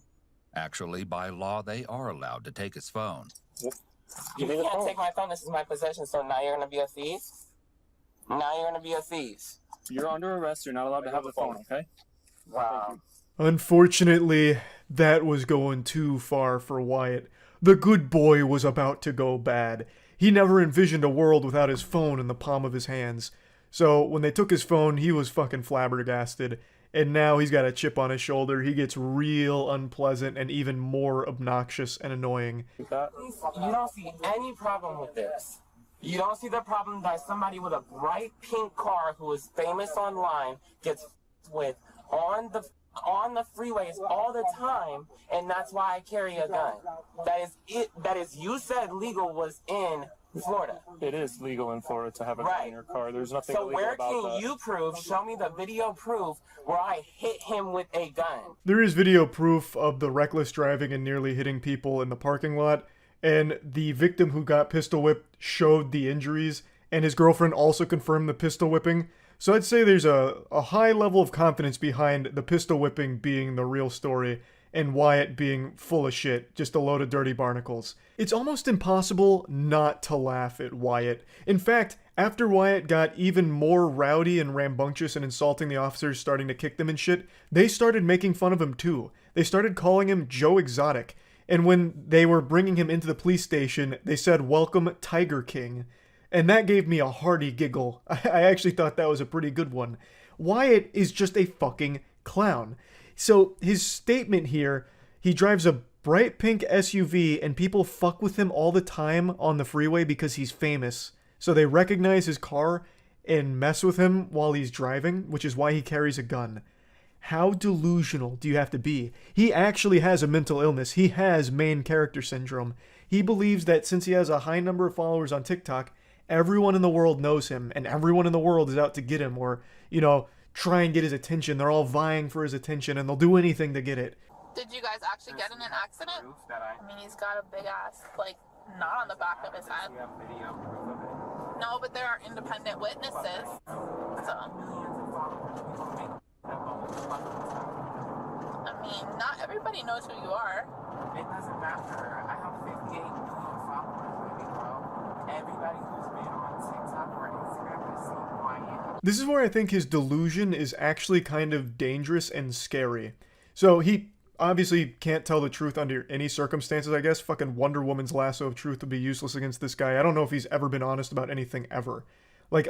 Actually, by law, they are allowed to take his phone. You can't take my phone. This is my possession, so now you're going to be a thief? Now you're going to be a thief. You're under arrest. You're not allowed to have the phone, okay? Wow. Unfortunately, that was going too far for Wyatt. The good boy was about to go bad. He never envisioned a world without his phone in the palm of his hands. So when they took his phone, he was fucking flabbergasted. And now he's got a chip on his shoulder. He gets real unpleasant and even more obnoxious and annoying. You don't see any problem with this. You don't see the problem that somebody with a bright pink car who is famous online gets with on the freeways all the time, and that's why I carry a gun. That is it. That is, you said legal was in Florida. It is legal in Florida to have a gun in your car. There's nothing illegal about that. So where can you prove, show me the video proof where I hit him with a gun? There is video proof of the reckless driving and nearly hitting people in the parking lot, and the victim who got pistol whipped showed the injuries, and his girlfriend also confirmed the pistol whipping. So I'd say there's a high level of confidence behind the pistol whipping being the real story and Wyatt being full of shit, just a load of dirty barnacles. It's almost impossible not to laugh at Wyatt. In fact, after Wyatt got even more rowdy and rambunctious and insulting the officers, starting to kick them and shit, they started making fun of him too. They started calling him Joe Exotic. And when they were bringing him into the police station, they said, "Welcome, Tiger King." And that gave me a hearty giggle. I actually thought that was a pretty good one. Wyatt is just a fucking clown. So his statement here, he drives a bright pink SUV and people fuck with him all the time on the freeway because he's famous. So they recognize his car and mess with him while he's driving, which is why he carries a gun. How delusional do you have to be? He actually has a mental illness. He has main character syndrome. He believes that since he has a high number of followers on TikTok, everyone in the world knows him, and everyone in the world is out to get him, or, try and get his attention. They're all vying for his attention, and they'll do anything to get it. Did you guys actually get in an accident? I mean, he's got a big ass, knot on the back of his head. No, but there are independent witnesses. So, I mean, not everybody knows who you are. It doesn't matter. I have 58 million followers, baby girl. Everybody who's been on TikTok or Instagram has seen Wyatt. This is where I think his delusion is actually kind of dangerous and scary. So he obviously can't tell the truth under any circumstances, I guess. Fucking Wonder Woman's lasso of truth would be useless against this guy. I don't know if he's ever been honest about anything ever.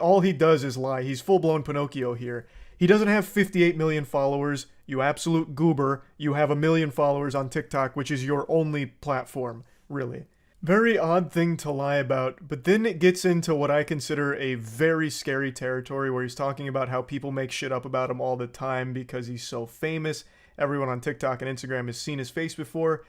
All he does is lie. He's full-blown Pinocchio here. He doesn't have 58 million followers. You absolute goober. You have 1 million followers on TikTok, which is your only platform, really. Very odd thing to lie about, but then it gets into what I consider a very scary territory where he's talking about how people make shit up about him all the time because he's so famous. Everyone on TikTok and Instagram has seen his face before.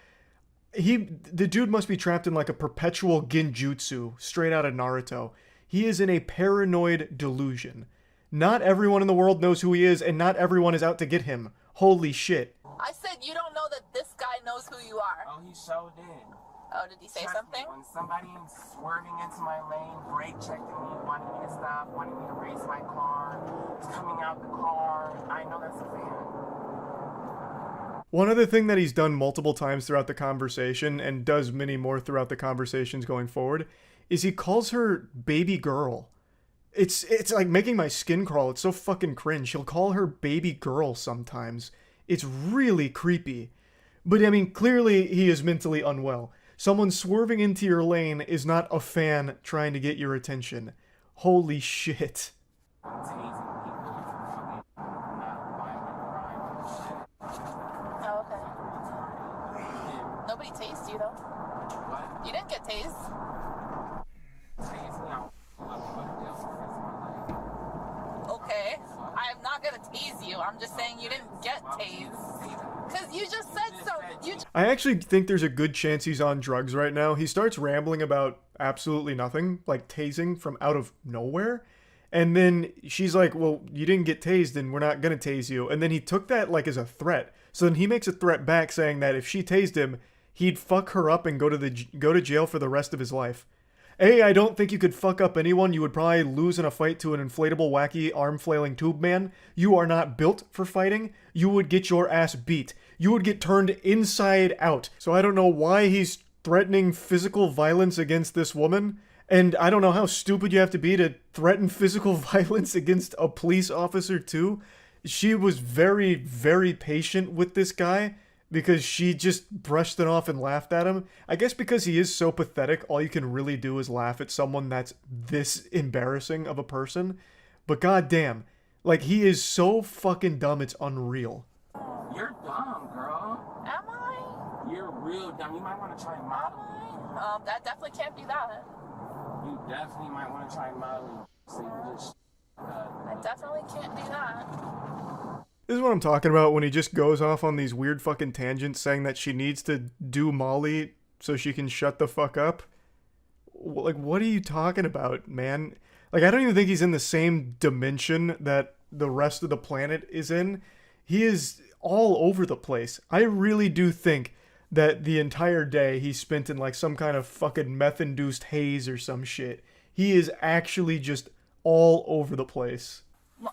The dude must be trapped in a perpetual genjutsu straight out of Naruto. He is in a paranoid delusion. Not everyone in the world knows who he is, and not everyone is out to get him. Holy shit. I said you don't know that this guy knows who you are. Oh, he so did. Oh, did he say something? When somebody swerving into my lane, brake checking me, wanting me to stop, wanting me to race my car, coming out the car, I know that's a fan. One other thing that he's done multiple times throughout the conversation, and does many more throughout the conversations going forward, is he calls her baby girl. It's making my skin crawl. It's so fucking cringe. He'll call her baby girl sometimes. It's really creepy. But I mean, clearly he is mentally unwell. Someone swerving into your lane is not a fan trying to get your attention. Holy shit. Oh, okay. Nobody tased you, though. You didn't get tased. okay, I am not gonna tase you. I'm just saying you didn't get tased. Because you just said so. I actually think there's a good chance he's on drugs right now. He starts rambling about absolutely nothing, like tasing from out of nowhere. And then she's like, well, you didn't get tased and we're not going to tase you. And then he took that like as a threat. So then he makes a threat back saying that if she tased him, he'd fuck her up and go to jail for the rest of his life. I don't think you could fuck up anyone. You would probably lose in a fight to an inflatable, wacky, arm-flailing tube man. You are not built for fighting. You would get your ass beat. You would get turned inside out. So I don't know why he's threatening physical violence against this woman. And I don't know how stupid you have to be to threaten physical violence against a police officer too. She was very, very patient with this guy because she just brushed it off and laughed at him. I guess because he is so pathetic, all you can really do is laugh at someone that's this embarrassing of a person. But goddamn, like he is so fucking dumb, it's unreal. You're dumb, girl. Am I? You're real dumb. You might want to try modeling. That definitely can't be that. You definitely might want to try modeling. So you just, I definitely can't do that. This is what I'm talking about when he just goes off on these weird fucking tangents saying that she needs to do Molly so she can shut the fuck up. Like, what are you talking about, man? Like, I don't even think he's in the same dimension that the rest of the planet is in. He is all over the place. I really do think that the entire day he spent in like some kind of fucking meth-induced haze or some shit. He is actually just all over the place.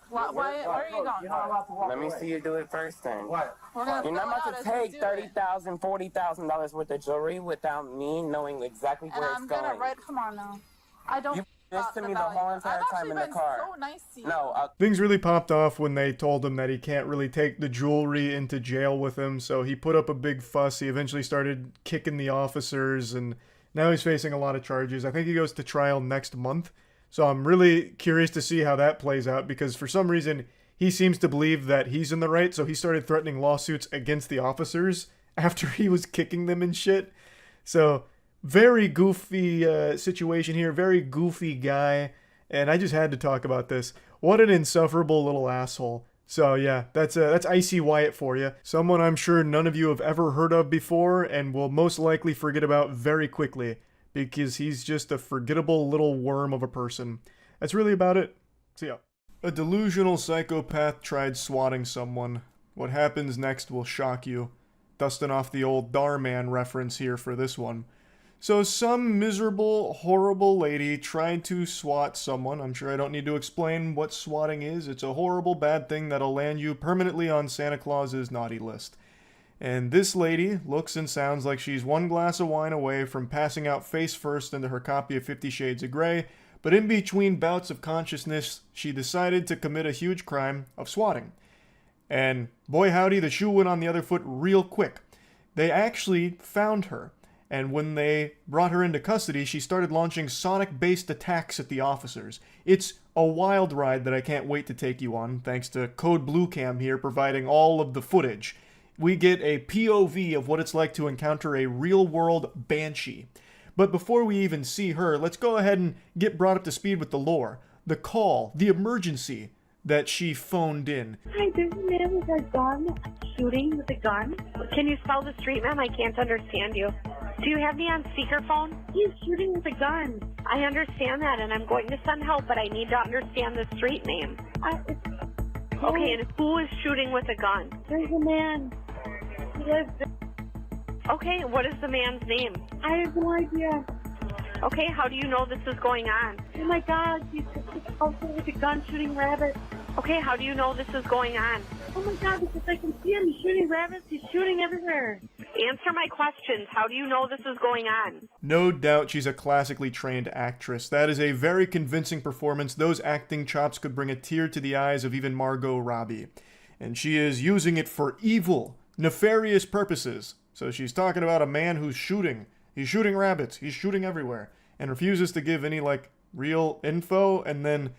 Where are you going? let me see you do it first then. What? You're not about to take $30,000, $40,000 worth of jewelry without me knowing exactly where it's going. I'm gonna come on now. I don't. You this to me the whole entire time in the car. So nice to you. No. Things really popped off when they told him that he can't really take the jewelry into jail with him, so he put up a big fuss. He eventually started kicking the officers, and now he's facing a lot of charges. I think he goes to trial next month, so I'm really curious to see how that plays out, because for some reason, he seems to believe that he's in the right, so he started threatening lawsuits against the officers after he was kicking them and shit. So very goofy situation here, very goofy guy, and I just had to talk about this. What an insufferable little asshole. So yeah, that's Icy Wyatt for you. Someone I'm sure none of you have ever heard of before and will most likely forget about very quickly, because he's just a forgettable little worm of a person. That's really about it. See ya. A delusional psychopath tried swatting someone. What happens next will shock you. Dusting off the old Darman reference here for this one. So some miserable, horrible lady tried to swat someone. I'm sure I don't need to explain what swatting is. It's a horrible, bad thing that'll land you permanently on Santa Claus's naughty list. And this lady looks and sounds like she's one glass of wine away from passing out face first into her copy of 50 Shades of Grey, but in between bouts of consciousness, she decided to commit a huge crime of swatting. And boy howdy, the shoe went on the other foot real quick. They actually found her. And when they brought her into custody, she started launching sonic-based attacks at the officers. It's a wild ride that I can't wait to take you on, thanks to Code Blue Cam here providing all of the footage. We get a POV of what it's like to encounter a real-world banshee. But before we even see her, let's go ahead and get brought up to speed with the lore, the call, the emergency that she phoned in. Hi, there's a man with a gun, shooting with a gun. Can you spell the street, ma'am? I can't understand you. Do you have me on speakerphone? He's shooting with a gun. I understand that, and I'm going to send help, but I need to understand the street name. Okay, and who is shooting with a gun? There's a man. He lives there. Okay, what is the man's name? I have no idea. Okay, how do you know this is going on? Oh my God, he's out there with a gun shooting rabbits. Okay, how do you know this is going on? Oh my God, because I can see him. He's shooting rabbits. He's shooting everywhere. Answer my questions. How do you know this is going on? No doubt she's a classically trained actress. That is a very convincing performance. Those acting chops could bring a tear to the eyes of even Margot Robbie. And she is using it for evil, nefarious purposes. So she's talking about a man who's shooting. He's shooting rabbits. He's shooting everywhere. And refuses to give any, like, real info. And then,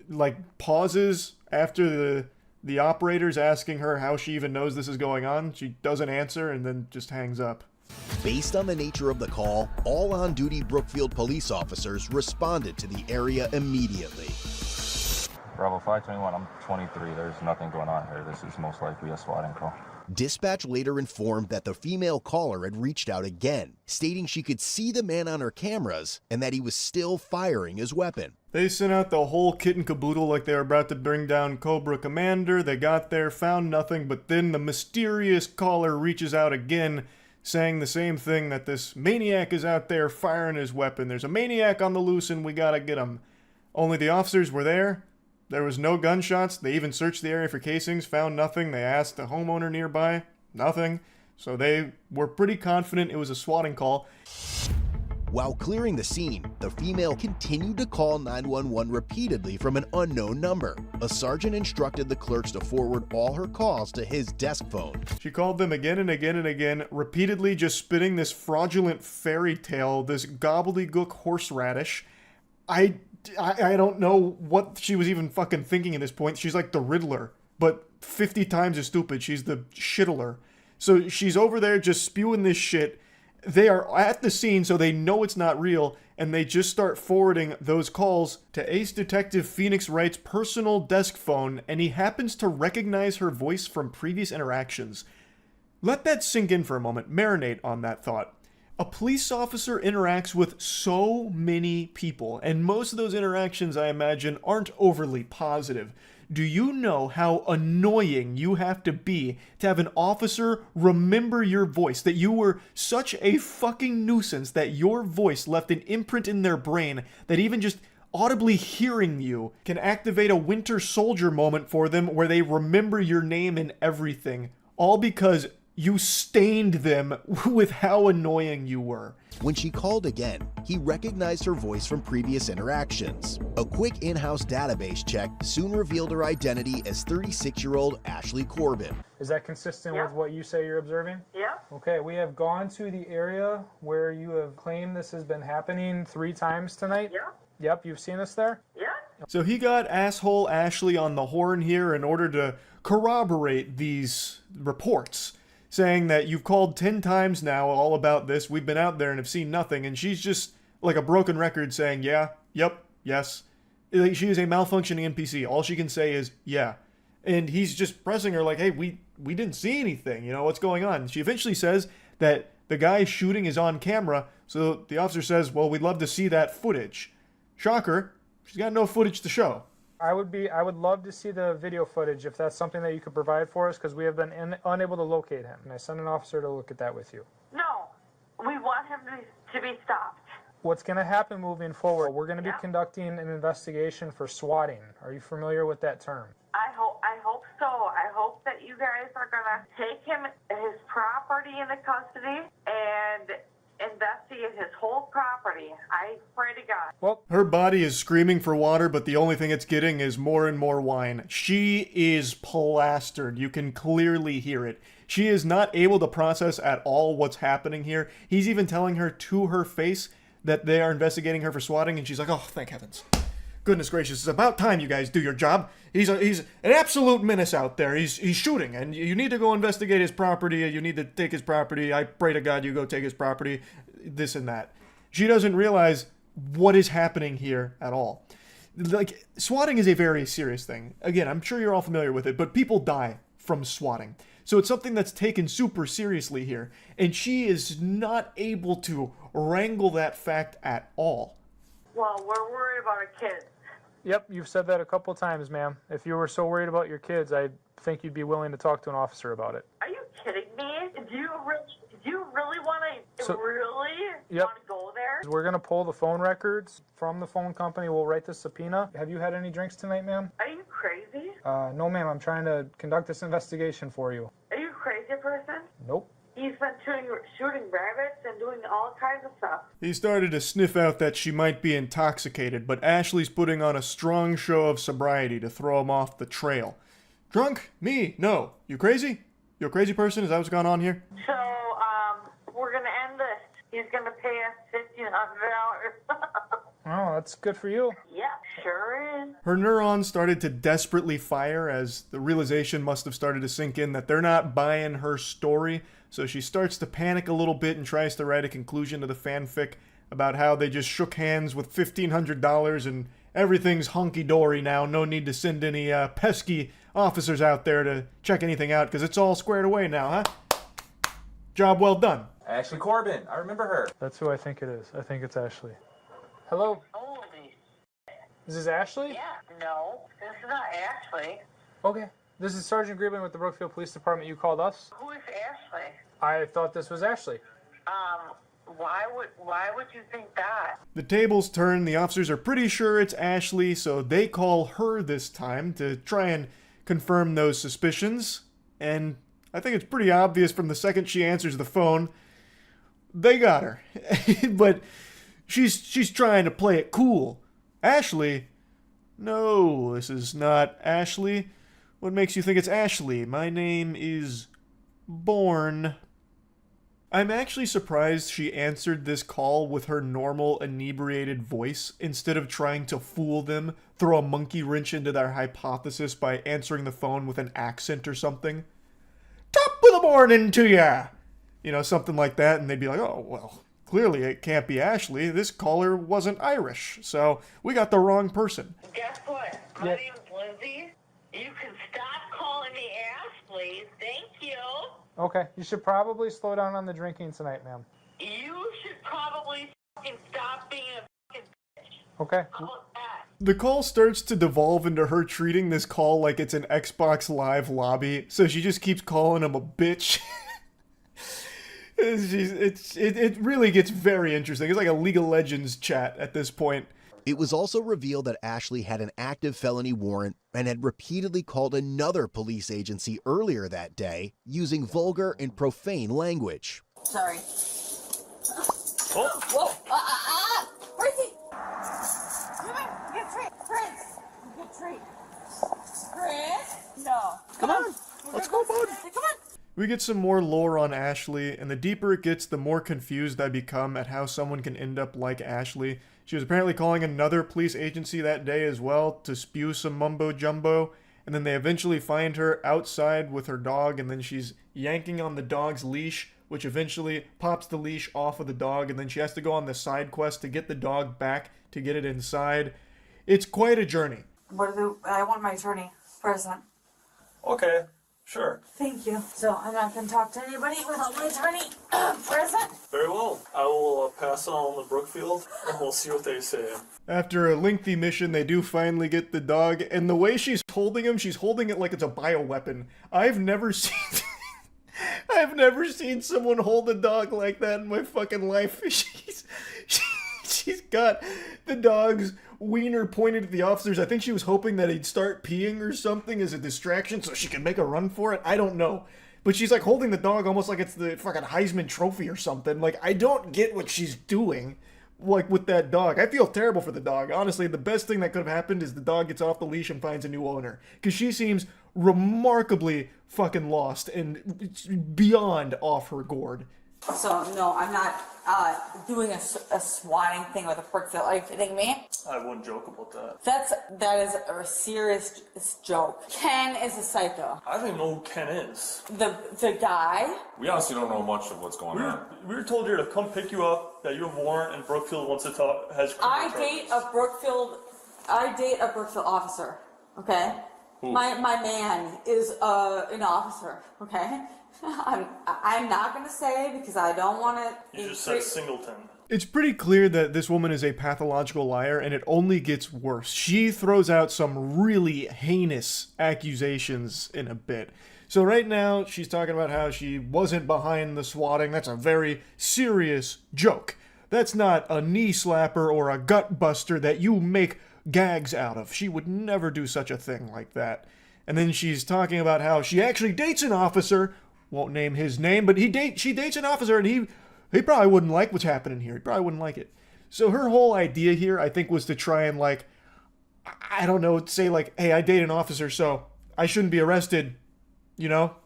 like, pauses after the operator's asking her how she even knows this is going on. She doesn't answer and then just hangs up. Based on the nature of the call, all on-duty Brookfield police officers responded to the area immediately. Bravo 521, I'm 23. There's nothing going on here. This is most likely a swatting call. Dispatch later informed that the female caller had reached out again, stating she could see the man on her cameras and that he was still firing his weapon. They sent out the whole kit and caboodle like they were about to bring down Cobra Commander. They got there, found nothing, but then the mysterious caller reaches out again, saying the same thing, that this maniac is out there firing his weapon. There's a maniac on the loose and we gotta get him. Only the officers were there. There was no gunshots. They even searched the area for casings, found nothing. They asked the homeowner nearby, nothing. So they were pretty confident it was a swatting call. While clearing the scene, the female continued to call 911 repeatedly from an unknown number. A sergeant instructed the clerks to forward all her calls to his desk phone. She called them again and again and again, repeatedly just spinning this fraudulent fairy tale, this gobbledygook horseradish. I don't know what she was even fucking thinking at this point. She's like the Riddler, but 50 times as stupid. She's the shittler. So she's over there just spewing this shit. They are at the scene, so they know it's not real, and they just start forwarding those calls to Ace Detective Phoenix Wright's personal desk phone, and he happens to recognize her voice from previous interactions. Let that sink in for a moment. Marinate on that thought. A police officer interacts with so many people, and most of those interactions, I imagine, aren't overly positive. Do you know how annoying you have to be to have an officer remember your voice? That you were such a fucking nuisance that your voice left an imprint in their brain that even just audibly hearing you can activate a Winter Soldier moment for them where they remember your name and everything. All because you stained them with how annoying you were. When she called again, he recognized her voice from previous interactions. A quick in-house database check soon revealed her identity as 36-year-old Ashley Corbin. Is that consistent with what you say you're observing? Yeah. Okay, we have gone to the area where you have claimed this has been happening 3 times tonight? Yeah. Yep, you've seen us there? Yeah. So he got asshole Ashley on the horn here in order to corroborate these reports, saying that you've called 10 times now all about this, we've been out there and have seen nothing, and she's just like a broken record saying, yeah, yep, yes. Like, she is a malfunctioning NPC. All she can say is, yeah. And he's just pressing her like, hey, we didn't see anything, you know, what's going on? She eventually says that the guy shooting is on camera, so the officer says, well, we'd love to see that footage. Shocker, she's got no footage to show. I would love to see the video footage if that's something that you could provide for us, because we have been unable to locate him. And I sent an officer to look at that with you. No, we want him to be stopped. What's going to happen moving forward, we're going to be conducting an investigation for swatting. Are you familiar with that term? I hope so. I hope that you guys are going to take him, his property into custody and investigate his whole property. I pray to God. Well, her body is screaming for water, but the only thing it's getting is more and more wine. She is plastered. You can clearly hear it. She is not able to process at all what's happening here. He's even telling her to her face that they are investigating her for swatting, and she's like, oh, thank heavens. Goodness gracious, it's about time you guys do your job. He's an absolute menace out there. He's shooting, and you need to go investigate his property. You need to take his property. I pray to God you go take his property. This and that. She doesn't realize what is happening here at all. Like, swatting is a very serious thing. Again, I'm sure you're all familiar with it, but people die from swatting. So it's something that's taken super seriously here, and she is not able to wrangle that fact at all. Well, we're worried about our kids. Yep, you've said that a couple times, ma'am. If you were so worried about your kids, I think you'd be willing to talk to an officer about it. Are you kidding me? Do you really want to want to go there? We're going to pull the phone records from the phone company. We'll write the subpoena. Have you had any drinks tonight, ma'am? Are you crazy? No, ma'am. I'm trying to conduct this investigation for you. Are you a crazy person? Nope. He's been shooting rabbits and doing all kinds of stuff. He started to sniff out that she might be intoxicated, but Ashley's putting on a strong show of sobriety to throw him off the trail. Drunk? Me? No. You crazy? You a crazy person? Is that what's going on here? So, we're going to end this. He's going to pay us $1,500. Oh, that's good for you. Yeah, sure is. Her neurons started to desperately fire as the realization must have started to sink in that they're not buying her story. So she starts to panic a little bit and tries to write a conclusion to the fanfic about how they just shook hands with $1,500 and everything's hunky-dory now. No need to send any pesky officers out there to check anything out because it's all squared away now, huh? Job well done. Ashley Corbin, I remember her. That's who I think it is. I think it's Ashley. Hello? Holy. Is this Ashley? Yeah, no, this is not Ashley. Okay. This is Sergeant Griebling with the Brookfield Police Department. You called us? Who is Ashley? I thought this was Ashley. Why would you think that? The tables turn. The officers are pretty sure it's Ashley, so they call her this time to try and confirm those suspicions. And I think it's pretty obvious from the second she answers the phone, they got her. But she's trying to play it cool. Ashley? No, this is not Ashley. What makes you think it's Ashley? My name is Bourne. I'm actually surprised she answered this call with her normal inebriated voice instead of trying to fool them, throw a monkey wrench into their hypothesis by answering the phone with an accent or something. Top of the morning to ya! You know, something like that, and they'd be like, oh, well, clearly it can't be Ashley. This caller wasn't Irish, so we got the wrong person. Guess what? My name's Lindsay. You can stop calling me Ashley. Thank you. Okay, you should probably slow down on the drinking tonight, ma'am. You should probably fucking stop being a fucking bitch. Okay. The call starts to devolve into her treating this call like it's an Xbox Live lobby, so she just keeps calling him a bitch. It really gets very interesting. It's like a League of Legends chat at this point. It was also revealed that Ashley had an active felony warrant and had repeatedly called another police agency earlier that day using vulgar and profane language. Sorry. Whoa! Where's he? Come on, get a treat. Prince, get a treat. Prince? No. Come on, let's go, bud. Come on. We get some more lore on Ashley, and the deeper it gets, the more confused I become at how someone can end up like Ashley. She was apparently calling another police agency that day as well to spew some mumbo-jumbo, and then they eventually find her outside with her dog, and then she's yanking on the dog's leash, which eventually pops the leash off of the dog, and then she has to go on the side quest to get the dog back to get it inside. It's quite a journey. I want my attorney present. Okay, sure. Thank you. So I'm not going to talk to anybody without my attorney present. Very well. I will pass on the Brookfield, and we'll see what they say. After a lengthy mission, they do finally get the dog, and the way she's holding him, she's holding it like it's a bioweapon. I've never seen someone hold a dog like that in my fucking life. She's got the dog's wiener pointed at the officers. I think she was hoping that he'd start peeing or something as a distraction so she could make a run for it. I don't know. But she's like holding the dog almost like it's the fucking Heisman Trophy or something. Like, I don't get what she's doing, like, with that dog. I feel terrible for the dog. Honestly, the best thing that could have happened is the dog gets off the leash and finds a new owner. Because she seems remarkably fucking lost and beyond off her gourd. So, no, I'm not doing a swatting thing with a Brookfield. Are you kidding me? I wouldn't joke about that. That is a serious joke. Ken is a psycho. I don't even know who Ken is. The guy? We honestly don't know much of what's going on. We were told here to come pick you up, that you have a warrant, and Brookfield wants to talk, has criminal I date a Brookfield officer, okay? Who? My man is an officer, okay? I'm not going to say because I don't want to... You just said Singleton. It's pretty clear that this woman is a pathological liar, and it only gets worse. She throws out some really heinous accusations in a bit. So right now, she's talking about how she wasn't behind the swatting. That's a very serious joke. That's not a knee slapper or a gut buster that you make gags out of. She would never do such a thing like that. And then she's talking about how she actually dates an officer. Won't name his name, but she dates an officer, and he probably wouldn't like what's happening here. He probably wouldn't like it. So her whole idea here, I think, was to try and, like, I don't know, say, like, hey, I date an officer, so I shouldn't be arrested, you know?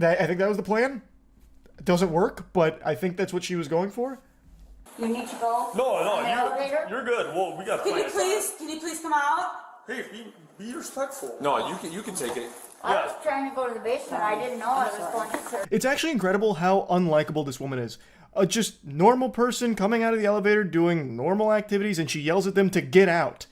I think that was the plan. It doesn't work, but I think that's what she was going for. You need to go? No, you're good. Well, we got plans. Can you please come out? Hey, be respectful. No, you can take it. I was trying to go to the basement. I didn't know I was going to. It's actually incredible how unlikable this woman is. a just normal person coming out of the elevator doing normal activities, and she yells at them to get out.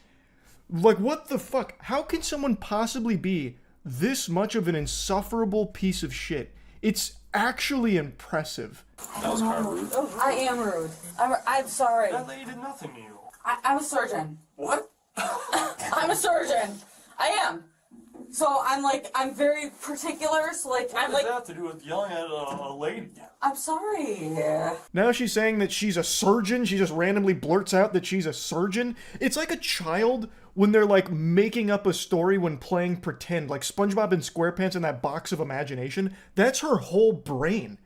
Like, what the fuck? How can someone possibly be this much of an insufferable piece of shit? It's actually impressive. That was kind of rude. I am rude. I'm sorry. That lady did nothing to you. I'm a surgeon. What? I'm a surgeon. I am. So I'm very particular. So What does that have to do with yelling at a lady? I'm sorry. Now she's saying that she's a surgeon. She just randomly blurts out that she's a surgeon. It's like a child when they're like making up a story when playing pretend, like SpongeBob and SquarePants in that box of imagination. That's her whole brain.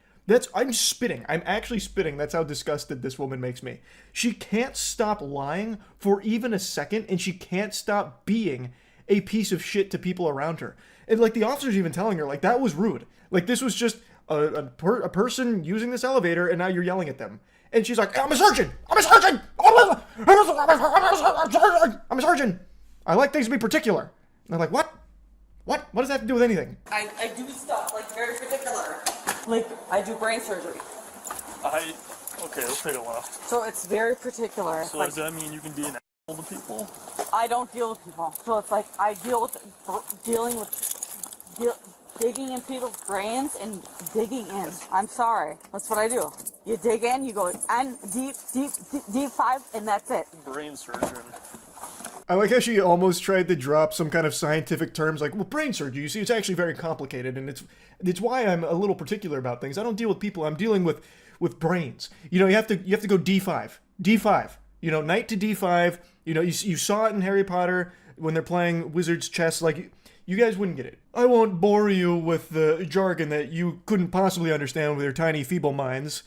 I'm spitting. I'm actually spitting. That's how disgusted this woman makes me. She can't stop lying for even a second, and she can't stop being a piece of shit to people around her. And like the officer's even telling her, like, that was rude. Like, this was just a person using this elevator, and now you're yelling at them. And she's like, I'm a surgeon! I'm a surgeon! I'm a surgeon! I like things to be particular. And they're like, what? What? What does that have to do with anything? I do stuff very particular. Like I do brain surgery. Okay, let's take a left. So it's very particular. So does that mean you can be an asshole to people? I don't deal with people. So it's like I deal with digging in people's brains and digging in. I'm sorry. That's what I do. You dig in, you go in deep 5, and that's it. Brain surgeon. I like how she almost tried to drop some kind of scientific terms like, well, brain surgery, you see, it's actually very complicated, and it's why I'm a little particular about things. I don't deal with people, I'm dealing with brains. You know, you have to go D5. D5. You know, knight to D5. You know, you saw it in Harry Potter when they're playing wizard's chess. Like, you guys wouldn't get it. I won't bore you with the jargon that you couldn't possibly understand with your tiny, feeble minds.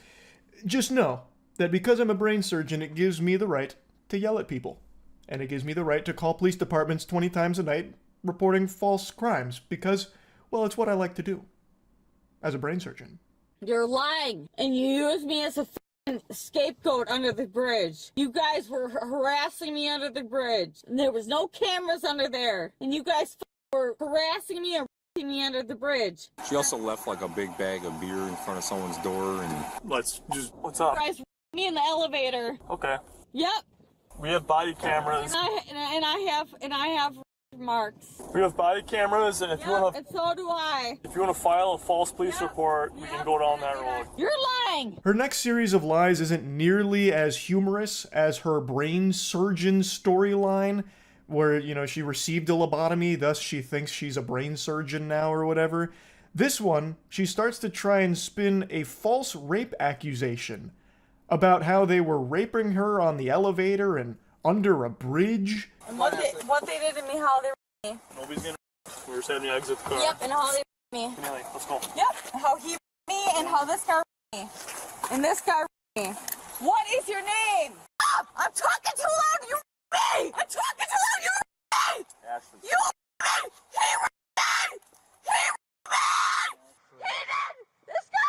Just know that because I'm a brain surgeon, it gives me the right to yell at people. And it gives me the right to call police departments 20 times a night reporting false crimes because, well, it's what I like to do as a brain surgeon. You're lying, and you use me as a scapegoat under the bridge. You guys were harassing me under the bridge, and there was no cameras under there, and you guys were harassing me and me under the bridge. She also left like a big bag of beer in front of someone's door and... What's up? You guys me in the elevator. Okay. Yep. We have body cameras. And I have marks. We have body cameras, and if you want to... And so do I. If you want to file a false police report, we can go down that road. You're lying! Her next series of lies isn't nearly as humorous as her brain surgeon storyline, where, you know, she received a lobotomy, thus she thinks she's a brain surgeon now or whatever. This one, she starts to try and spin a false rape accusation about how they were raping her on the elevator and under a bridge. And what they did to me, how they raped me. Nobody's gonna... We're just having to exit the car. Yep, and how they raped me. Nelly, let's go. Yep, how he raped me and how this guy raped me. And this guy raped me. What is your name? Stop! I'm talking too loud, you raped me! I'm talking too loud, you raped me! Ashley. You raped me! He raped me! He raped me! He did! This guy!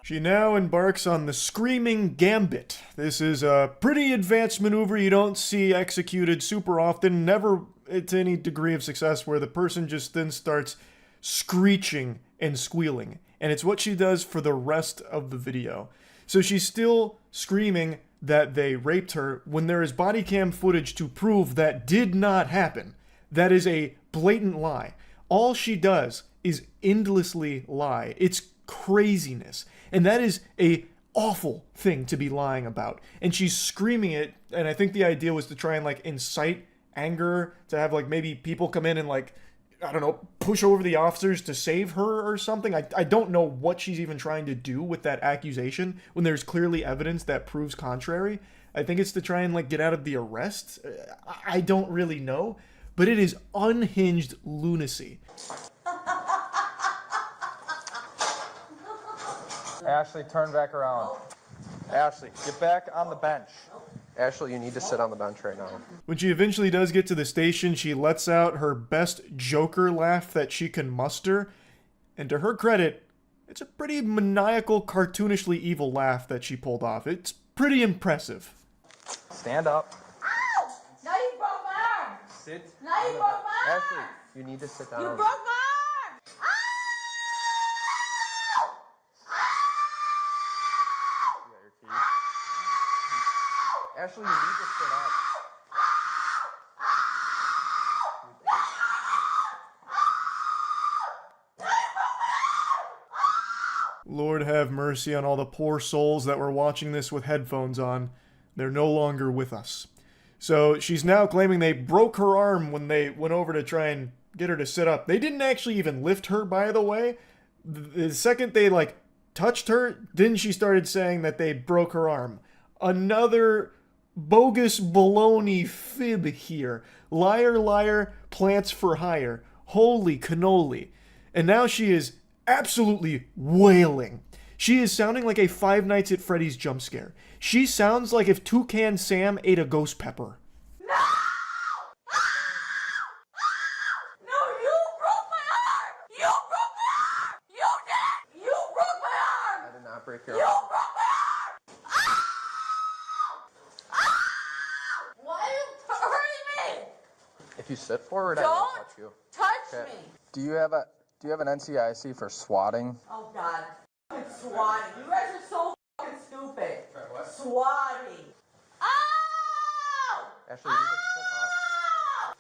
She now embarks on the Screaming Gambit. This is a pretty advanced maneuver you don't see executed super often, never to any degree of success, where the person just then starts screeching and squealing. And it's what she does for the rest of the video. So she's still screaming that they raped her when there is body cam footage to prove that did not happen. That is a blatant lie. All she does is endlessly lie. It's craziness. And that is a awful thing to be lying about. And she's screaming it, and I think the idea was to try and like incite anger, to have like maybe people come in and like, I don't know, push over the officers to save her or something. I don't know what she's even trying to do with that accusation when there's clearly evidence that proves contrary. I think it's to try and like get out of the arrest. I don't really know, but it is unhinged lunacy. Ashley, turn back around. Ashley, get back on the bench. Ashley, you need to sit on the bench right now. When she eventually does get to the station, she lets out her best Joker laugh that she can muster. And to her credit, it's a pretty maniacal, cartoonishly evil laugh that she pulled off. It's pretty impressive. Stand up. Ow! Now you broke my arm! Sit. Now you broke my arm! Ashley, you need to sit down. You broke my arm! Ashley, you need to sit up. Lord have mercy on all the poor souls that were watching this with headphones on. They're no longer with us. So she's now claiming they broke her arm when they went over to try and get her to sit up. They didn't actually even lift her, by the way. The second they, like, touched her, then she started saying that they broke her arm. Another bogus baloney fib here. Liar, liar, plants for hire. Holy cannoli. And now she is absolutely wailing. She is sounding like a Five Nights at Freddy's jump scare. She sounds like if Toucan Sam ate a ghost pepper. No, you broke my arm! You broke my arm! You did! You broke my arm! I did not break your You arm. broke my arm! Why are you hurting me? If you sit forward, I won't touch you. Touch Okay. me! Do you have an NCIC for swatting? Oh God. Fucking swatting. You guys are so fucking stupid. Swatting. Ow! Ashley, you need to sit up.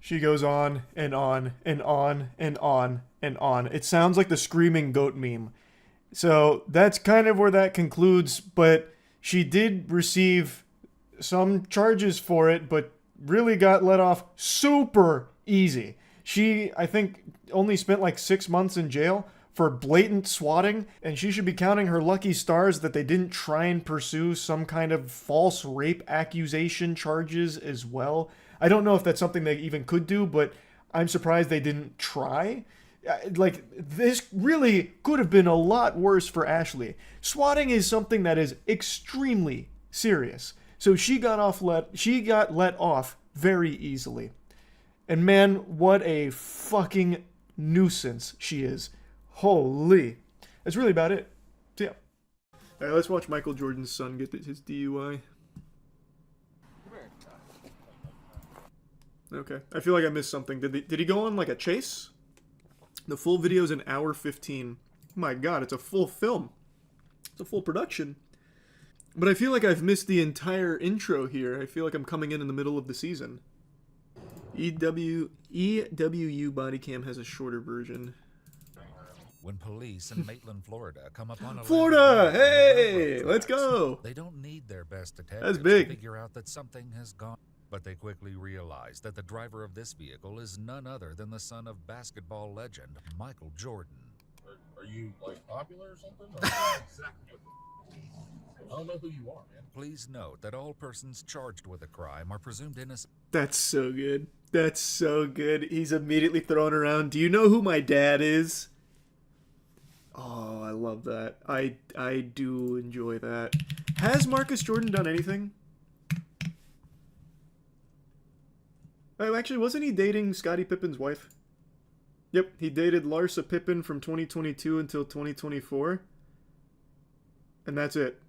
She goes on and on and on and on and on. It sounds like the screaming goat meme. So that's kind of where that concludes, but she did receive some charges for it, but really got let off super easy. She, I think, only spent like 6 months in jail for blatant swatting, and she should be counting her lucky stars that they didn't try and pursue some kind of false rape accusation charges as well. I don't know if that's something they even could do, but I'm surprised they didn't try. Like, this really could have been a lot worse for Ashley. Swatting is something that is extremely serious. So she got let off very easily. And man, what a fucking nuisance she is. Holy. That's really about it. So yeah. Alright, let's watch Michael Jordan's son get his DUI. Okay. I feel like I missed something. Did he go on like a chase? The full video is an hour 15. My god, it's a full film. It's a full production. But I feel like I've missed the entire intro here. I feel like I'm coming in the middle of the season. EWU Bodycam has a shorter version. When police in Maitland, Florida come upon a Florida! Hey! Let's go! They don't need their best That's detectives big. to figure out that something has gone. But they quickly realize that the driver of this vehicle is none other than the son of basketball legend Michael Jordan. Are you, like, popular or something? I don't know who you are, man. Please note that all persons charged with a crime are presumed innocent. That's so good. That's so good. He's immediately thrown around. Do you know who my dad is? Oh, I love that. I do enjoy that. Has Marcus Jordan done anything? Oh, actually, wasn't he dating Scottie Pippen's wife? Yep, he dated Larsa Pippen from 2022 until 2024. And that's it.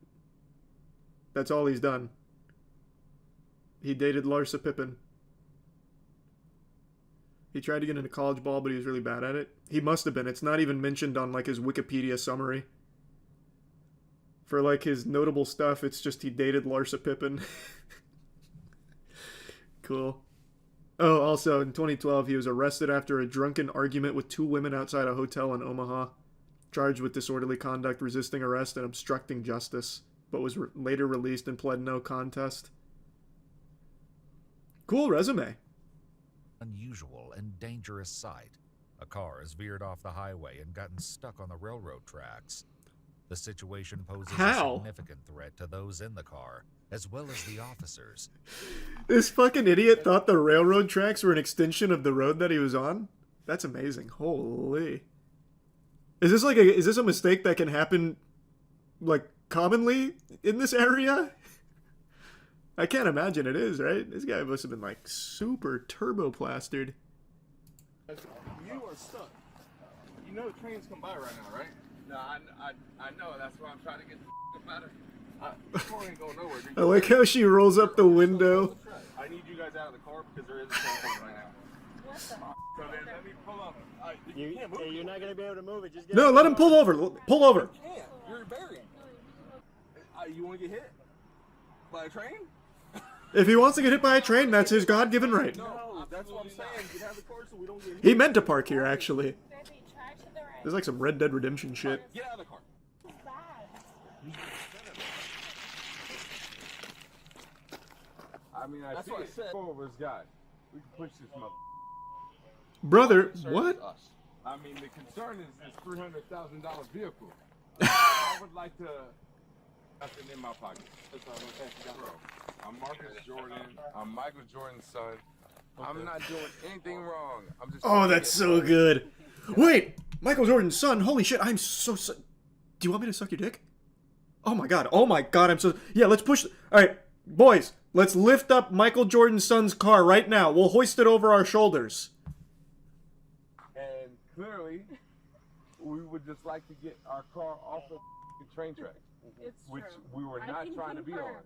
That's all he's done. He dated Larsa Pippen. He tried to get into college ball, but he was really bad at it. He must have been. It's not even mentioned on, like, his Wikipedia summary. For, like, his notable stuff, it's just he dated Larsa Pippen. Cool. Oh, also, in 2012, he was arrested after a drunken argument with 2 women outside a hotel in Omaha. Charged with disorderly conduct, resisting arrest, and obstructing justice. But was later released and pled no contest. Cool resume. Unusual and dangerous sight. A car has veered off the highway and gotten stuck on the railroad tracks. The situation poses a significant threat to those in the car, as well as the officers. This fucking idiot thought the railroad tracks were an extension of the road that he was on? That's amazing. Holy. Is this a mistake that can happen, like, commonly in this area? I can't imagine it is, right? This guy must have been, like, super turbo plastered. You are stuck. You know trains come by right now, right? No, I know. That's why I'm trying to get the matter. This car ain't going nowhere. I like how she rolls up the window. I need you guys out of the car because there is a train coming right now. So then let me pull up. You can't move. You're not gonna be able to move it. Just get No, let him pull over. Pull over. You can't. You're buried. You want to get hit by a train? If he wants to get hit by a train, that's his God-given right. No, that's what I'm saying. You have the car so we don't get hit. He meant to park here, actually. There's like some Red Dead Redemption shit. Get out of the car. I mean, that's what I said. This guy. We can push this mother. Brother, what? I mean, the concern is this $300,000 vehicle. I would like to. Nothing in my pocket. Bro, I'm Marcus Jordan. I'm Michael Jordan's son. I'm not doing anything wrong. I'm just. Oh, that's so good. Wait, Michael Jordan's son. Holy shit, I'm so. Do you want me to suck your dick? Oh my god. Oh my god. I'm so. Yeah, let's push. All right, boys. Let's lift up Michael Jordan's son's car right now. We'll hoist it over our shoulders. And clearly, we would just like to get our car off of the train tracks, which we were not trying to be on.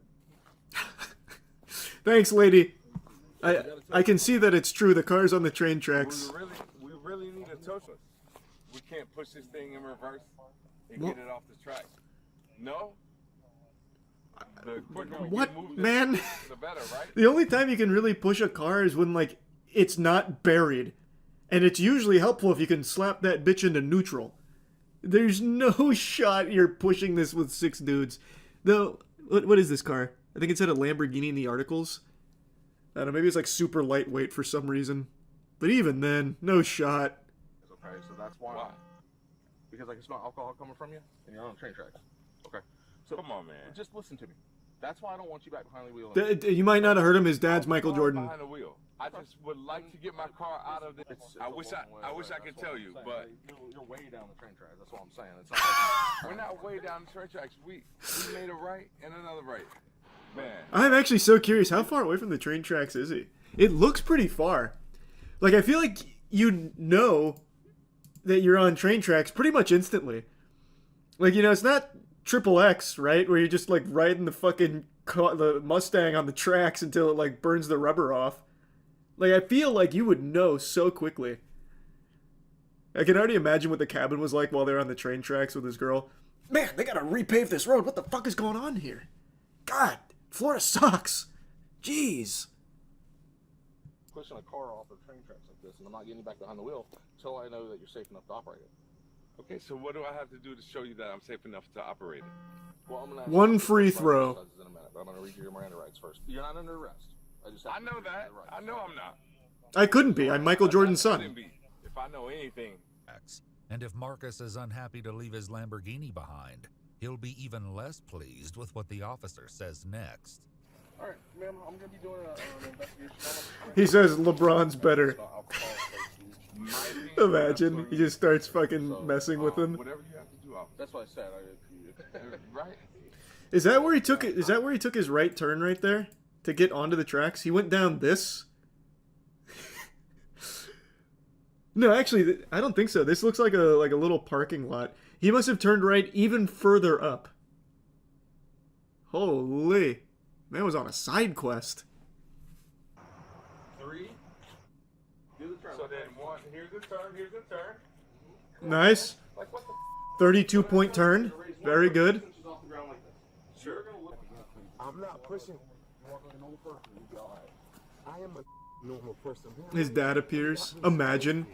Thanks, lady. I can see that it's true. The car's on the train tracks. We really need a tow truck. We can't push this thing in reverse and get it off the tracks. No. The quicker we What, move man? this, the better, right? The only time you can really push a car is when, like, it's not buried. And it's usually helpful if you can slap that bitch into neutral. There's no shot you're pushing this with 6 dudes. Though, what is this car? I think it said a Lamborghini in the articles. I don't know, maybe it's like super lightweight for some reason. But even then, no shot. Okay, so that's why. Because I can smell alcohol coming from you, and you're on train tracks. Okay. So come on, man. Just listen to me. That's why I don't want you back behind the wheel. You might not have heard him. His dad's Michael Jordan. Behind the wheel. I just would like to get my car out of this. I wish I could tell you, but you're way down the train tracks. That's what I'm saying. It's not like we're not way down the train tracks. We made a right and another right. Man. I'm actually so curious. How far away from the train tracks is he? It looks pretty far. Like, I feel like you know that you're on train tracks pretty much instantly. Like, you know, it's not XXX, right? Where you're just, like, riding the fucking the Mustang on the tracks until it, like, burns the rubber off. Like, I feel like you would know so quickly. I can already imagine what the cabin was like while they're on the train tracks with his girl. Man, they gotta repave this road. What the fuck is going on here? God, Florida sucks. Jeez. Pushing a car off of train tracks like this, and I'm not getting you back behind the wheel until I know that you're safe enough to operate it. Okay, so what do I have to do to show you that I'm safe enough to operate it? Well, I'm gonna One free throw. In a minute, but I'm gonna read you your Miranda rights first. You're not under arrest. I know that. I know I'm not. I couldn't be. I'm Michael Jordan's son. If I know anything. And if Marcus is unhappy to leave his Lamborghini behind, he'll be even less pleased with what the officer says next. All right, ma'am, I'm gonna be doing an investigation. He says LeBron's better. Imagine he just starts fucking messing with him. Whatever you have to do, that's what I said. Right? Is that where he took it? Is that where he took his right turn right there to get onto the tracks? He went down this. No, actually, I don't think so. This looks like a little parking lot. He must have turned right even further up. Holy, man was on a side quest. 3. Do the turn. So then 1. Here's the turn. Here's the turn. Nice. 32-point turn. Very good. Sure. I'm not pushing. I am a normal person. His dad appears. Imagine.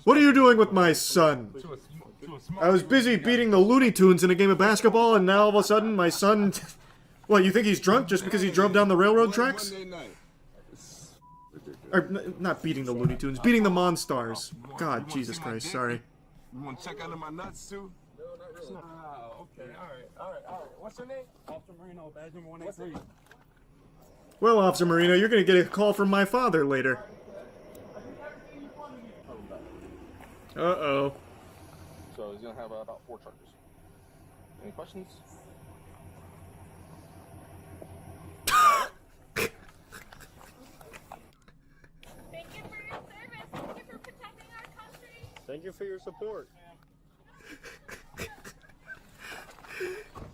What are you doing with my son? I was busy beating the Looney Tunes in a game of basketball, and now all of a sudden my son... What, you think he's drunk just because he drove down the railroad tracks? Or, not beating the Looney Tunes, beating the Monstars. God, Jesus Christ, sorry. You want to check under my nuts, too? No, not really. Okay, all right. What's your name? Officer Marino, badge number 183. Well, Officer Marino, you're going to get a call from my father later. Uh-oh. So he's going to have about 4 charges. Any questions? Thank you for your service. Thank you for protecting our country. Thank you for your support.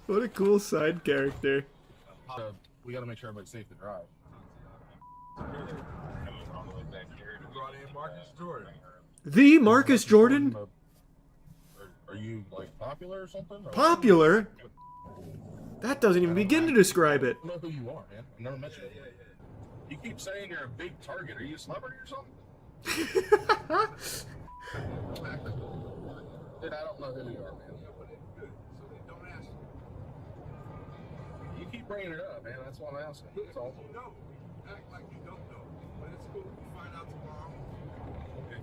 What a cool side character. We got to make sure everybody's safe to drive. Brought in Marcus Jordan. The Marcus Jordan? Are you like popular or something? Popular? That doesn't even begin to describe it. I don't know who you are, man. I've never met you. You keep saying you're a big target. Are you a celebrity or something? Dude, I don't know who you are, man. You keep bringing it up, man. That's what I'm asking. That's all. You know. Act like you don't know. But it's cool. We'll find out tomorrow. Okay.